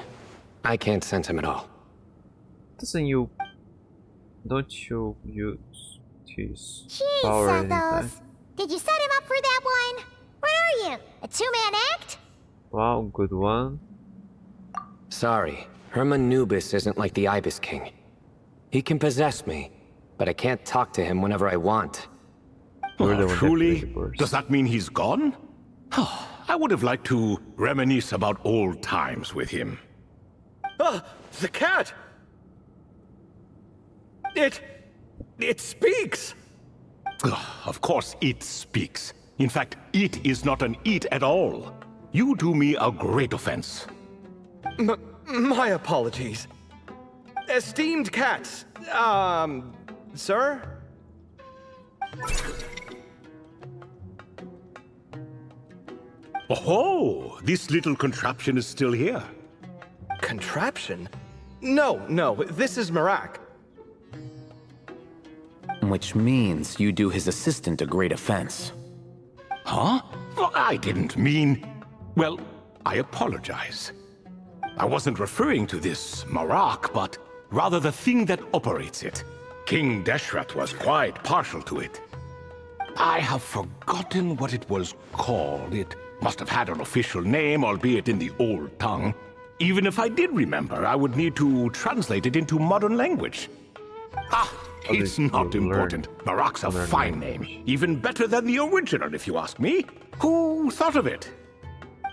I can't sense him at all. Don't you use his Jeez, power anytime? Sathos. Did you set him up for that one? What are you, a two-man act? Wow, good one. Sorry, Hermanubis isn't like the Ibis King. He can possess me, but I can't talk to him whenever I want. You're the one that Truly? really works. Does that mean he's gone? I would have liked to reminisce about old times with him. Ah, the cat! It speaks! Of course it speaks. In fact, it is not an eat at all. You do me a great offense. My apologies. Esteemed cats, sir? Oh, this little contraption is still here. Contraption? No, this is Marak. Which means you do his assistant a great offense. Huh? Well, I didn't mean... Well, I apologize. I wasn't referring to this Marak, but rather the thing that operates it. King Deshret was quite partial to it. I have forgotten what it was called. It must have had an official name, albeit in the old tongue. Even if I did remember, I would need to translate it into modern language. It's not important. Marak's a fine name. Even better than the original, if you ask me. Who thought of it?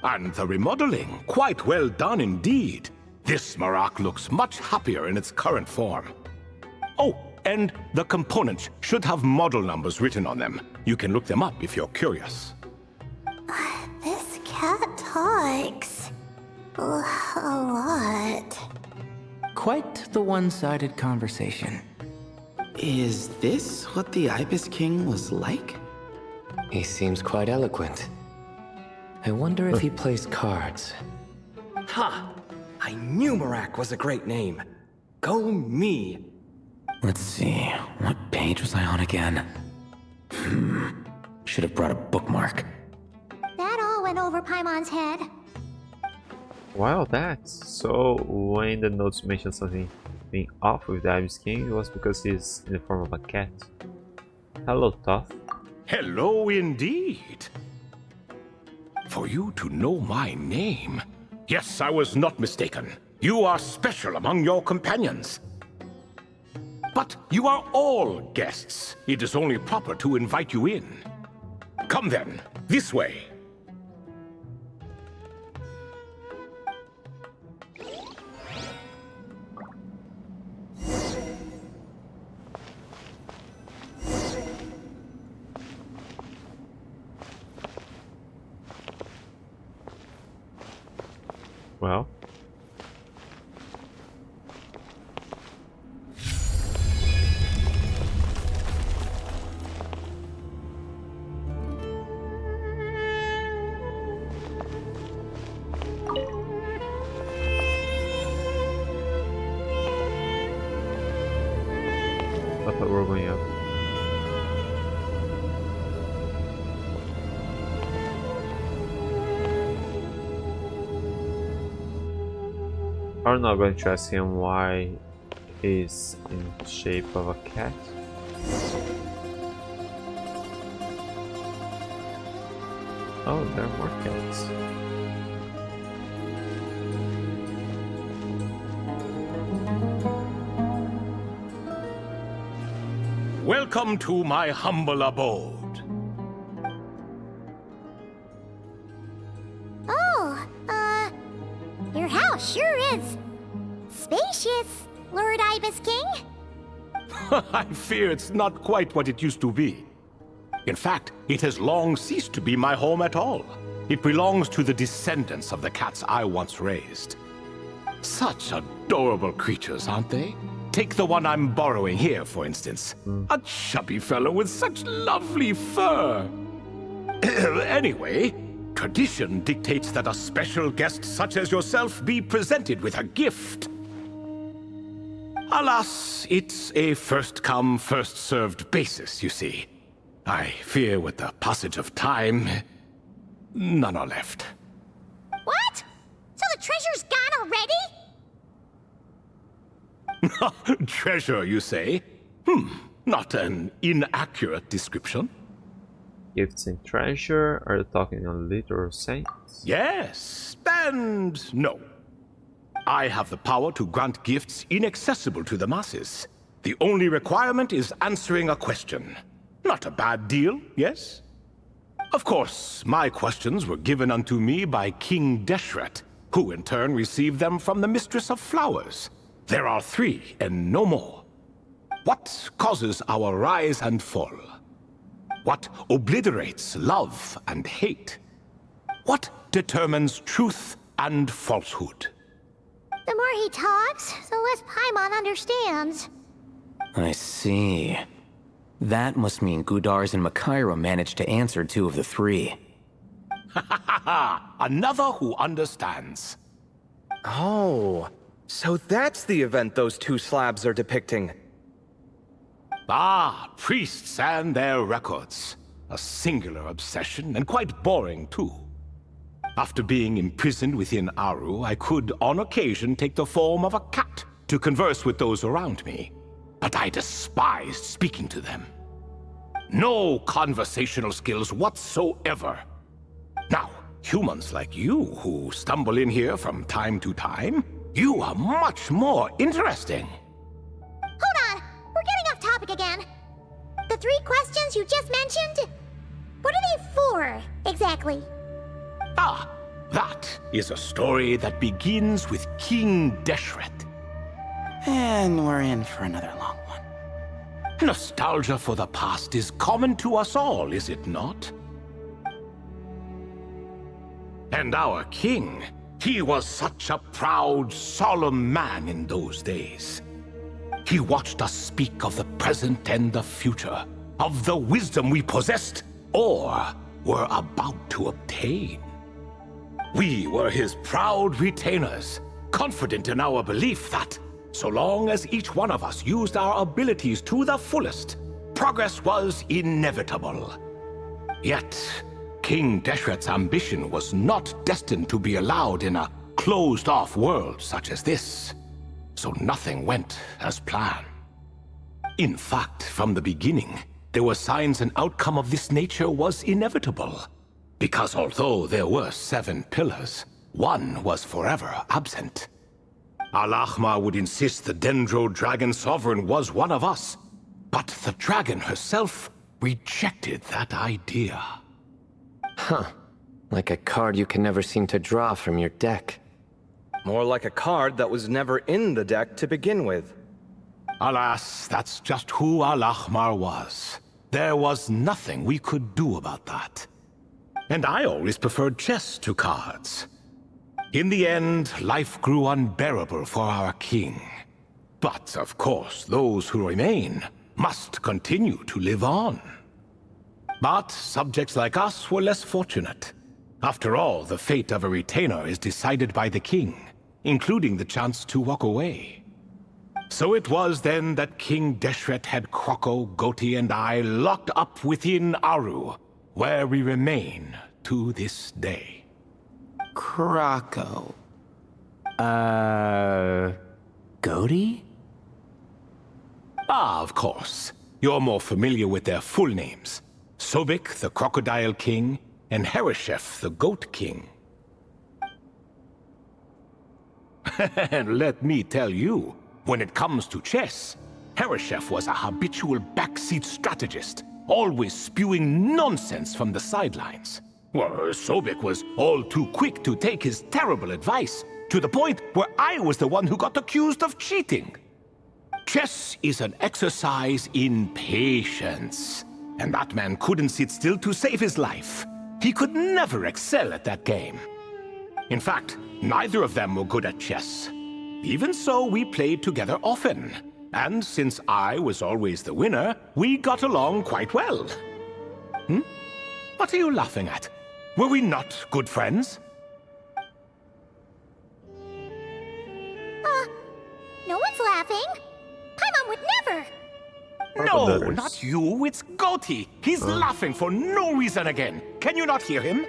And the remodeling, quite well done indeed. This Marak looks much happier in its current form. Oh, and the components should have model numbers written on them. You can look them up if you're curious. This cat talks a lot. Quite the one-sided conversation. Is this what the Ibis King was like? He seems quite eloquent. I wonder if he plays cards. Ha! I knew Marak was a great name. Go me! Let's see, what page was I on again? Should have brought a bookmark. That all went over Paimon's head. Wow, that's so when the notes mentioned something being off with the Ibis King, it was because he's in the form of a cat. Hello, Toth. Hello indeed. For you to know my name? Yes, I was not mistaken. You are special among your companions. But you are all guests. It is only proper to invite you in. Come then, this way. Well, I thought we were going up. I'm not going to ask him why he's in the shape of a cat. Oh, there are more cats. Welcome to my humble abode. Oh, your house sure is spacious, Lord Ibis King. I fear it's not quite what it used to be. In fact, it has long ceased to be my home at all. It belongs to the descendants of the cats I once raised. Such adorable creatures, aren't they? Take the one I'm borrowing here, for instance. A chubby fellow with such lovely fur. Anyway, tradition dictates that a special guest such as yourself be presented with a gift. Alas, it's a first-come, first-served basis, you see. I fear with the passage of time, none are left. What? So the treasure's gone already? Treasure, you say? Not an inaccurate description. Gifts and treasure? Are you talking in a literal sense? Yes, and no. I have the power to grant gifts inaccessible to the masses. The only requirement is answering a question. Not a bad deal, yes? Of course, my questions were given unto me by King Deshret, who in turn received them from the Mistress of Flowers. There are 3, and no more. What causes our rise and fall? What obliterates love and hate? What determines truth and falsehood? The more he talks, the less Paimon understands. I see. That must mean Gudars and Makaira managed to answer 2 of the 3. Another who understands. Oh, so that's the event those 2 slabs are depicting. Ah, priests and their records. A singular obsession, and quite boring too. After being imprisoned within Aru, I could, on occasion, take the form of a cat to converse with those around me. But I despised speaking to them. No conversational skills whatsoever. Now, humans like you who stumble in here from time to time, you are much more interesting. Hold on! We're getting off topic again. The 3 questions you just mentioned? What are they for, exactly? Ah, that is a story that begins with King Deshret. And we're in for another long one. Nostalgia for the past is common to us all, is it not? And our king, he was such a proud, solemn man in those days. He watched us speak of the present and the future, of the wisdom we possessed or were about to obtain. We were his proud retainers, confident in our belief that, so long as each one of us used our abilities to the fullest, progress was inevitable. Yet, King Deshret's ambition was not destined to be allowed in a closed-off world such as this, so nothing went as planned. In fact, from the beginning, there were signs an outcome of this nature was inevitable, because although there were 7 pillars, one was forever absent. Al-Ahmar would insist the Dendro Dragon Sovereign was one of us, but the dragon herself rejected that idea. Huh. Like a card you can never seem to draw from your deck. More like a card that was never in the deck to begin with. Alas, that's just who Al-Ahmar was. There was nothing we could do about that. And I always preferred chess to cards. In the end, life grew unbearable for our king. But, of course, those who remain must continue to live on. But subjects like us were less fortunate. After all, the fate of a retainer is decided by the king, including the chance to walk away. So it was then that King Deshret had Kroko, Goti, and I locked up within Aru, where we remain to this day. Kroko. Goti? Ah, of course. You're more familiar with their full names. Sobek, the Crocodile King, and Hereshef, the Goat King. And let me tell you, when it comes to chess, Hereshef was a habitual backseat strategist, always spewing nonsense from the sidelines. Well, Sobek was all too quick to take his terrible advice, to the point where I was the one who got accused of cheating. Chess is an exercise in patience, and that man couldn't sit still to save his life. He could never excel at that game. In fact, neither of them were good at chess. Even so, we played together often, and since I was always the winner, we got along quite well. What are you laughing at? Were we not good friends? No one's laughing. Paimon would never. No, not you. It's Goti. He's laughing for no reason again. Can you not hear him?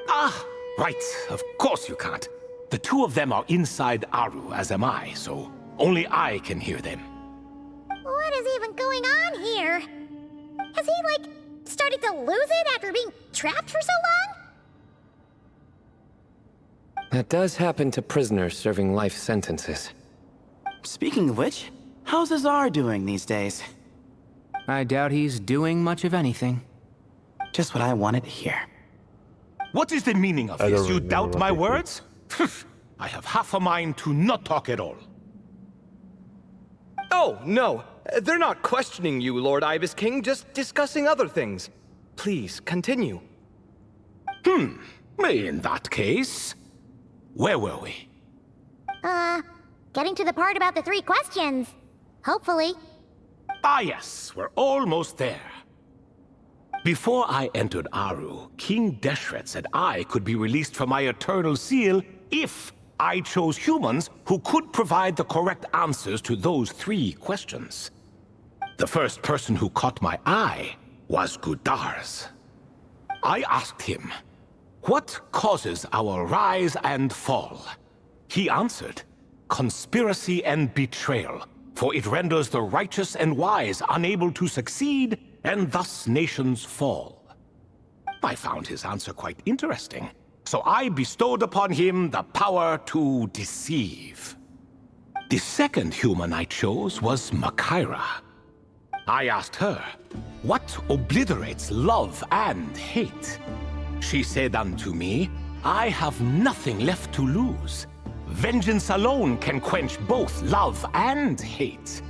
Ah, right. Of course you can't. The 2 of them are inside Aru, as am I, so only I can hear them. What is even going on here? Has he, started to lose it after being trapped for so long? That does happen to prisoners serving life sentences. Speaking of which, how's Azar doing these days? I doubt he's doing much of anything. Just what I wanted to hear. What is the meaning of this? You doubt my words? I have half a mind to not talk at all. Oh, no. They're not questioning you, Lord Ibis King, just discussing other things. Please, continue. In that case, where were we? Getting to the part about the 3 questions. Hopefully. Ah yes, we're almost there. Before I entered Aru, King Deshret said I could be released from my eternal seal if I chose humans who could provide the correct answers to those 3 questions. The first person who caught my eye was Gudars. I asked him, what causes our rise and fall? He answered, conspiracy and betrayal, for it renders the righteous and wise unable to succeed, and thus nations fall. I found his answer quite interesting, so I bestowed upon him the power to deceive. The second human I chose was Makaira. I asked her, what obliterates love and hate? She said unto me, I have nothing left to lose. Vengeance alone can quench both love and hate.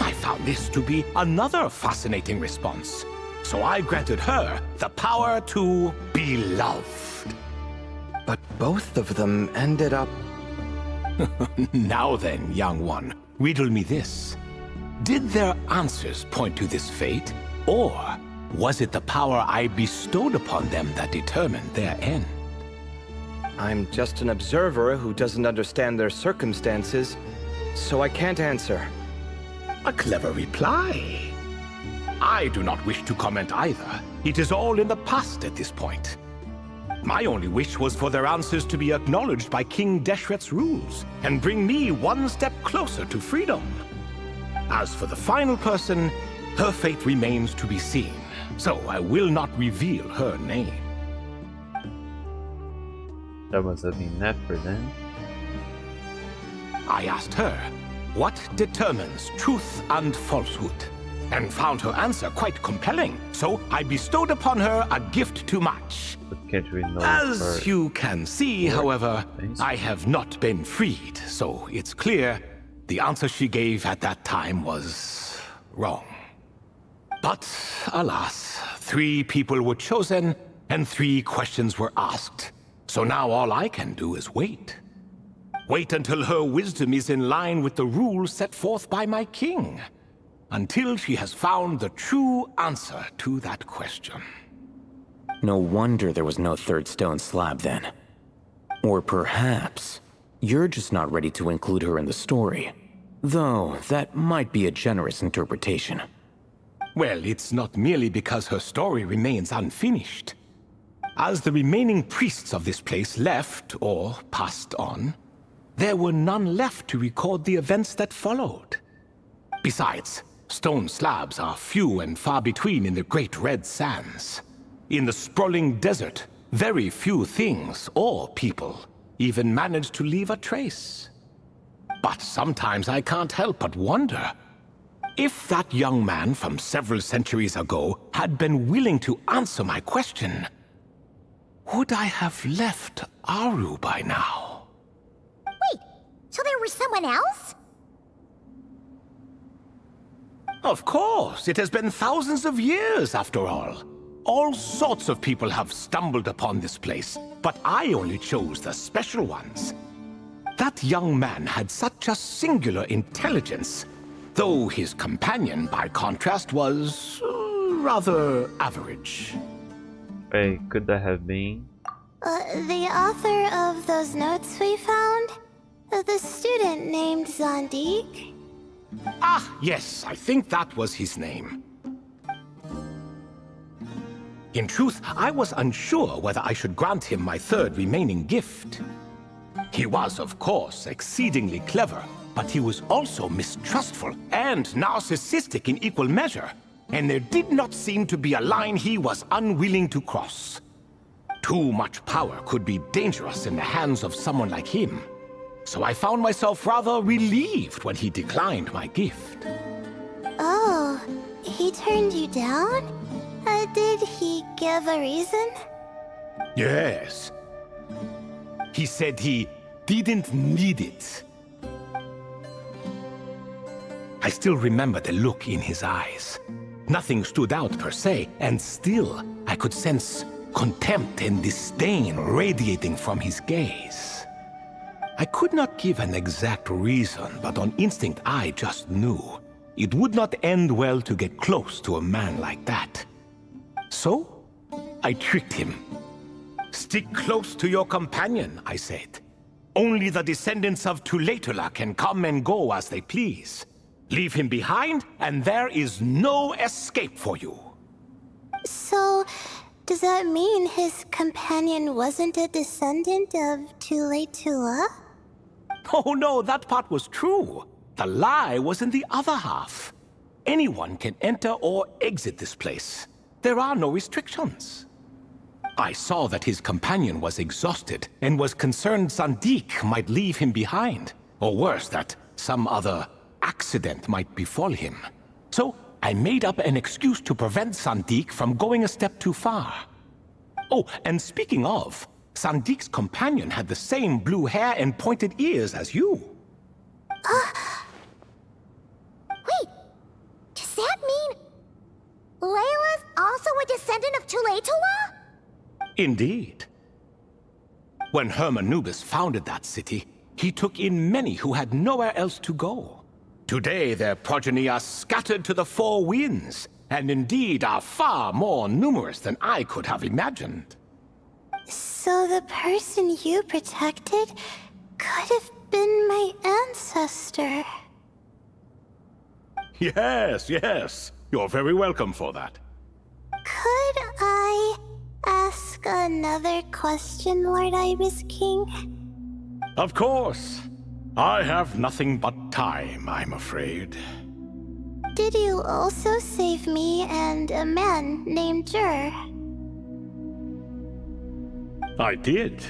I found this to be another fascinating response, so I granted her the power to be loved. But both of them ended up... Now then, young one, riddle me this. Did their answers point to this fate, or was it the power I bestowed upon them that determined their end? I'm just an observer who doesn't understand their circumstances, so I can't answer. A clever reply. I do not wish to comment either. It is all in the past at this point. My only wish was for their answers to be acknowledged by King Deshret's rules, and bring me one step closer to freedom. As for the final person, her fate remains to be seen, so I will not reveal her name. That must have been Nefer then. I asked her, what determines truth and falsehood? And found her answer quite compelling, so I bestowed upon her a gift to match. But can't we know As you can see, however, I have not been freed, so it's clear the answer she gave at that time was wrong. But alas, 3 people were chosen and 3 questions were asked. So now all I can do is wait. Wait until her wisdom is in line with the rules set forth by my king. Until she has found the true answer to that question. No wonder there was no 3rd stone slab then. Or perhaps you're just not ready to include her in the story. Though that might be a generous interpretation. Well, it's not merely because her story remains unfinished. As the remaining priests of this place left, or passed on, there were none left to record the events that followed. Besides, stone slabs are few and far between in the Great Red Sands. In the sprawling desert, very few things or people even manage to leave a trace. But sometimes I can't help but wonder, if that young man from several centuries ago had been willing to answer my question, would I have left Aru by now? Wait, so there was someone else? Of course, it has been thousands of years after all. All sorts of people have stumbled upon this place, but I only chose the special ones. That young man had such a singular intelligence, though his companion, by contrast, was rather average. Wait, could that have been? The author of those notes we found? The student named Zondik? Ah, yes, I think that was his name. In truth, I was unsure whether I should grant him my 3rd remaining gift. He was, of course, exceedingly clever, but he was also mistrustful and narcissistic in equal measure, and there did not seem to be a line he was unwilling to cross. Too much power could be dangerous in the hands of someone like him, so I found myself rather relieved when he declined my gift. Oh, he turned you down? Did he give a reason? Yes. He said he didn't need it. I still remember the look in his eyes. Nothing stood out per se, and still I could sense contempt and disdain radiating from his gaze. I could not give an exact reason, but on instinct I just knew it would not end well to get close to a man like that. So, I tricked him. "Stick close to your companion," I said. "Only the descendants of Tuletula can come and go as they please. Leave him behind, and there is no escape for you." So, does that mean his companion wasn't a descendant of Tuletula? Oh no, that part was true. The lie was in the other half. Anyone can enter or exit this place. There are no restrictions. I saw that his companion was exhausted and was concerned Sandik might leave him behind, or worse, that some other accident might befall him. So I made up an excuse to prevent Sandik from going a step too far. Oh, and speaking of, Sandik's companion had the same blue hair and pointed ears as you. Wait, does that mean Layla's also a descendant of Tuletula? Indeed. When Hermanubis founded that city, he took in many who had nowhere else to go. Today their progeny are scattered to the four winds, and indeed are far more numerous than I could have imagined. So the person you protected could have been my ancestor. Yes, yes. You're very welcome for that. Could I ask another question, Lord Ibis King? Of course. I have nothing but time, I'm afraid. Did you also save me and a man named Jur? I did.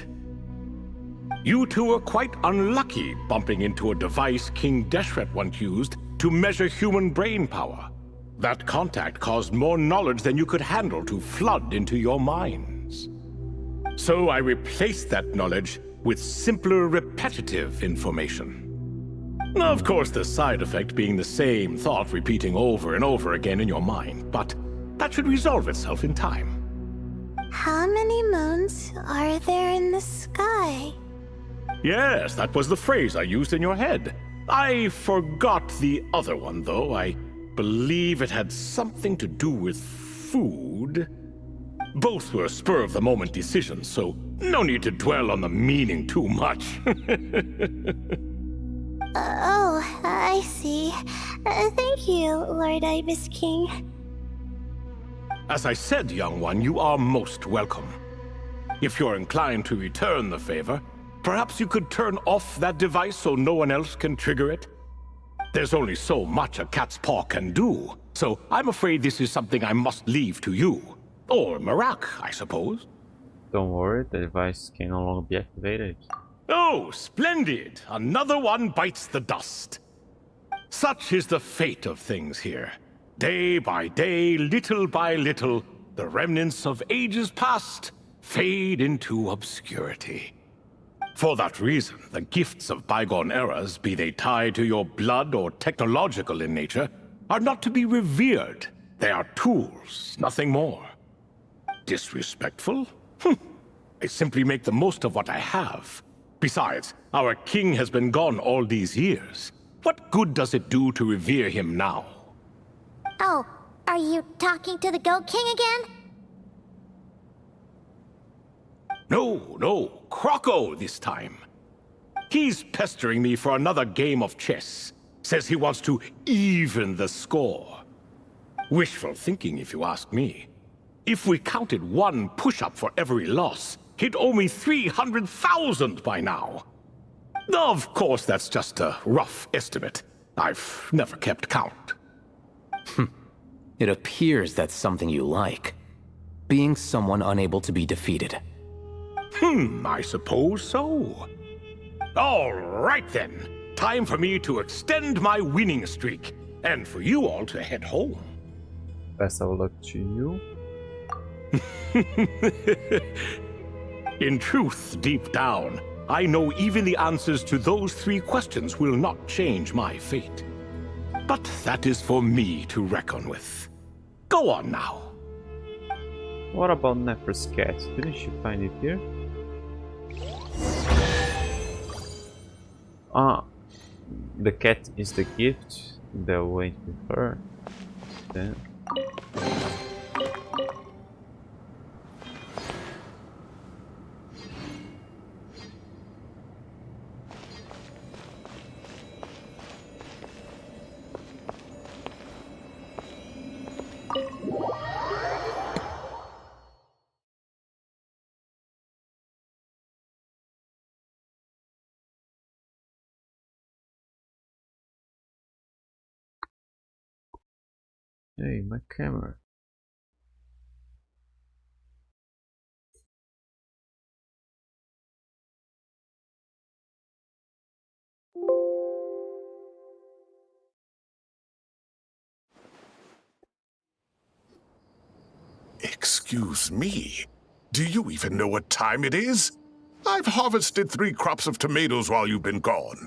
You two were quite unlucky bumping into a device King Deshret once used to measure human brain power. That contact caused more knowledge than you could handle to flood into your minds. So I replaced that knowledge with simpler, repetitive information. Of course, the side effect being the same thought repeating over and over again in your mind, but that should resolve itself in time. How many moons are there in the sky? Yes, that was the phrase I used in your head. I forgot the other one, though. I believe it had something to do with food. Both were spur-of-the-moment decisions, so no need to dwell on the meaning too much. Oh, I see. Thank you, Lord Ibis King. As I said, young one, you are most welcome. If you're inclined to return the favor, perhaps you could turn off that device so no one else can trigger it? There's only so much a cat's paw can do, so I'm afraid this is something I must leave to you. Or Marak, I suppose. Don't worry, the device can no longer be activated. Oh, splendid! Another one bites the dust. Such is the fate of things here. Day by day, little by little, the remnants of ages past fade into obscurity. For that reason, the gifts of bygone eras, be they tied to your blood or technological in nature, are not to be revered. They are tools, nothing more. Disrespectful? I simply make the most of what I have. Besides, our king has been gone all these years. What good does it do to revere him now? Oh, are you talking to the Goat King again? No, Croco this time. He's pestering me for another game of chess. Says he wants to even the score. Wishful thinking, if you ask me. If we counted one push-up for every loss, he'd owe me 300,000 by now. Of course, that's just a rough estimate. I've never kept count. It appears that's something you like. Being someone unable to be defeated. I suppose so. All right then. Time for me to extend my winning streak, and for you all to head home. Best of luck to you. In truth, deep down, I know even the answers to those 3 questions will not change my fate. But that is for me to reckon with. Go on now. What about Nefer's cat? Didn't she find it here? Ah, the cat is the gift that went with her. Then. Hey, my camera. Excuse me. Do you even know what time it is? I've harvested 3 crops of tomatoes while you've been gone.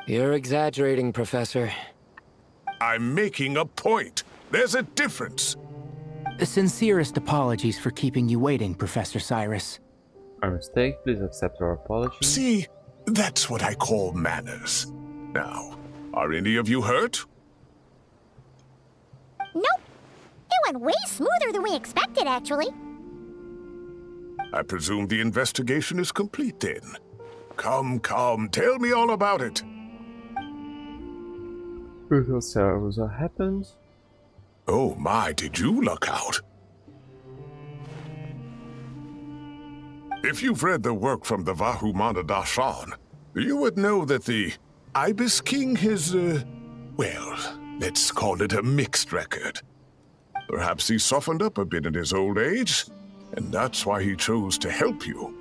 You're exaggerating, Professor. I'm making a point. There's a difference. Sincerest apologies for keeping you waiting, Professor Cyrus. Our mistake, please accept our apology. See, that's what I call manners. Now, are any of you hurt? Nope. It went way smoother than we expected, actually. I presume the investigation is complete then. Come, tell me all about it. What happened? Oh my, did you luck out? If you've read the work from the Vahumana Darshan, you would know that the Ibis King has, well, let's call it a mixed record. Perhaps he softened up a bit in his old age, and that's why he chose to help you.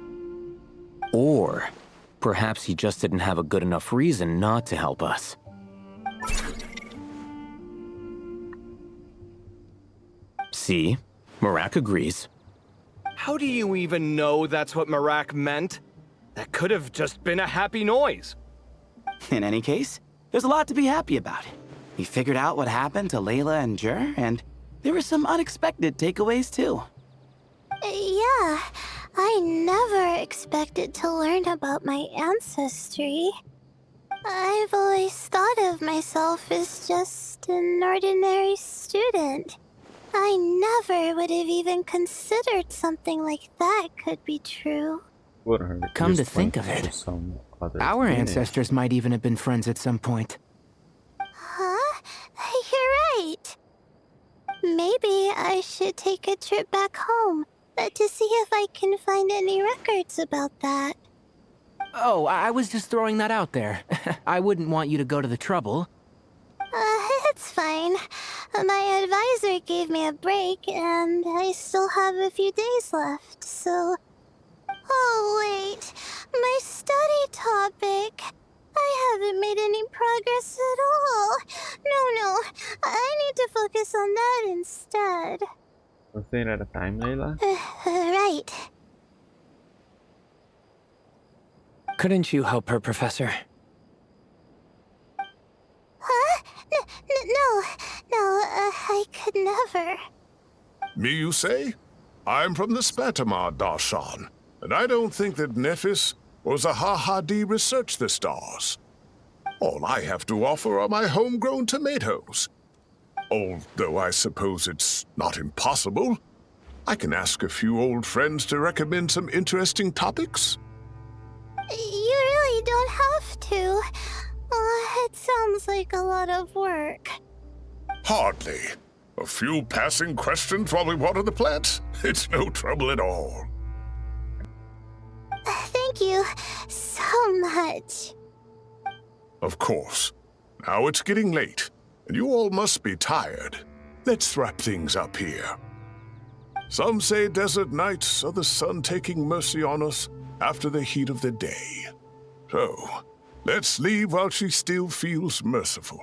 Or perhaps he just didn't have a good enough reason not to help us. See? Marak agrees. How do you even know that's what Marak meant? That could have just been a happy noise. In any case, there's a lot to be happy about. We figured out what happened to Layla and Jur, and there were some unexpected takeaways too. Yeah, I never expected to learn about my ancestry. I've always thought of myself as just an ordinary student. I never would have even considered something like that could be true. Come to think of it, our ancestors might even have been friends at some point. Huh? You're right. Maybe I should take a trip back home to see if I can find any records about that. Oh, I was just throwing that out there. I wouldn't want you to go to the trouble. It's fine. My advisor gave me a break, and I still have a few days left, so... Oh, wait. My study topic. I haven't made any progress at all. No. I need to focus on that instead. One thing at a time, Layla. Right. Couldn't you help her, Professor? Huh? No, I could never. Me, you say? I'm from the Spatamar Darshan, and I don't think that Nephis or Zahahadi researched the stars. All I have to offer are my homegrown tomatoes. Although I suppose it's not impossible. I can ask a few old friends to recommend some interesting topics. You really don't have to. It sounds like a lot of work. Hardly. A few passing questions while we water the plants? It's no trouble at all. Thank you so much. Of course. Now it's getting late, and you all must be tired. Let's wrap things up here. Some say desert nights are the sun taking mercy on us after the heat of the day. So, let's leave while she still feels merciful.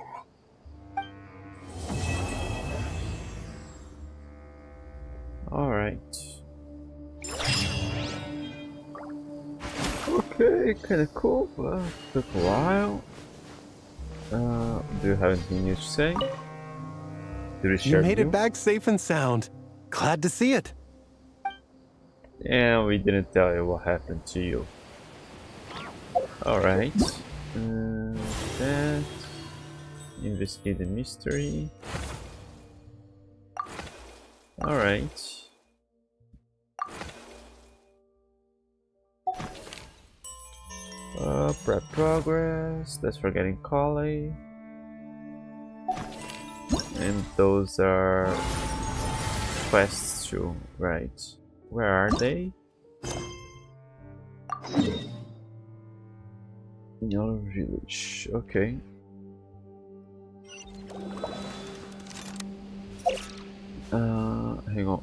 Alright. Okay, kinda cool, but took a while. Do you have anything new to say? You made it back safe and sound. Glad to see it. And we didn't tell you what happened to you. Alright. That. Investigate the mystery. Alright. Prep progress. That's for getting Kali. And those are quests too, right? Where are they? In our village, okay. Hang on,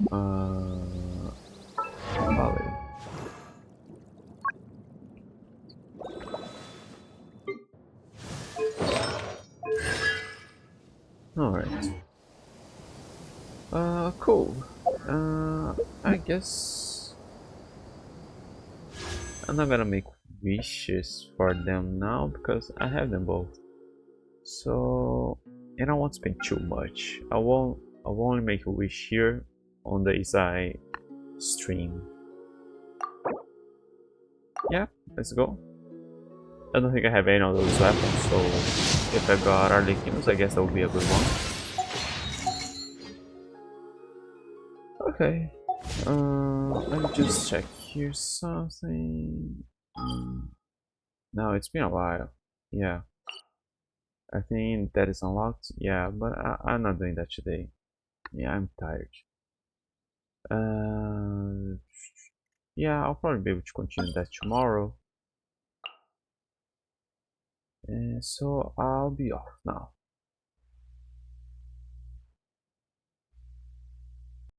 Kali. Alright. Cool. I guess I'm not gonna make wishes for them now because I have them both. So, and I won't spend too much. I will only make a wish here on the Izai stream. Yeah, let's go. I don't think I have any of those weapons, so if I got Arlequinus, I guess that would be a good one. Okay. Let me just check here something. No, it's been a while. Yeah. I think that is unlocked. Yeah, but I'm not doing that today. Yeah, I'm tired. Yeah, I'll probably be able to continue that tomorrow. So I'll be off now.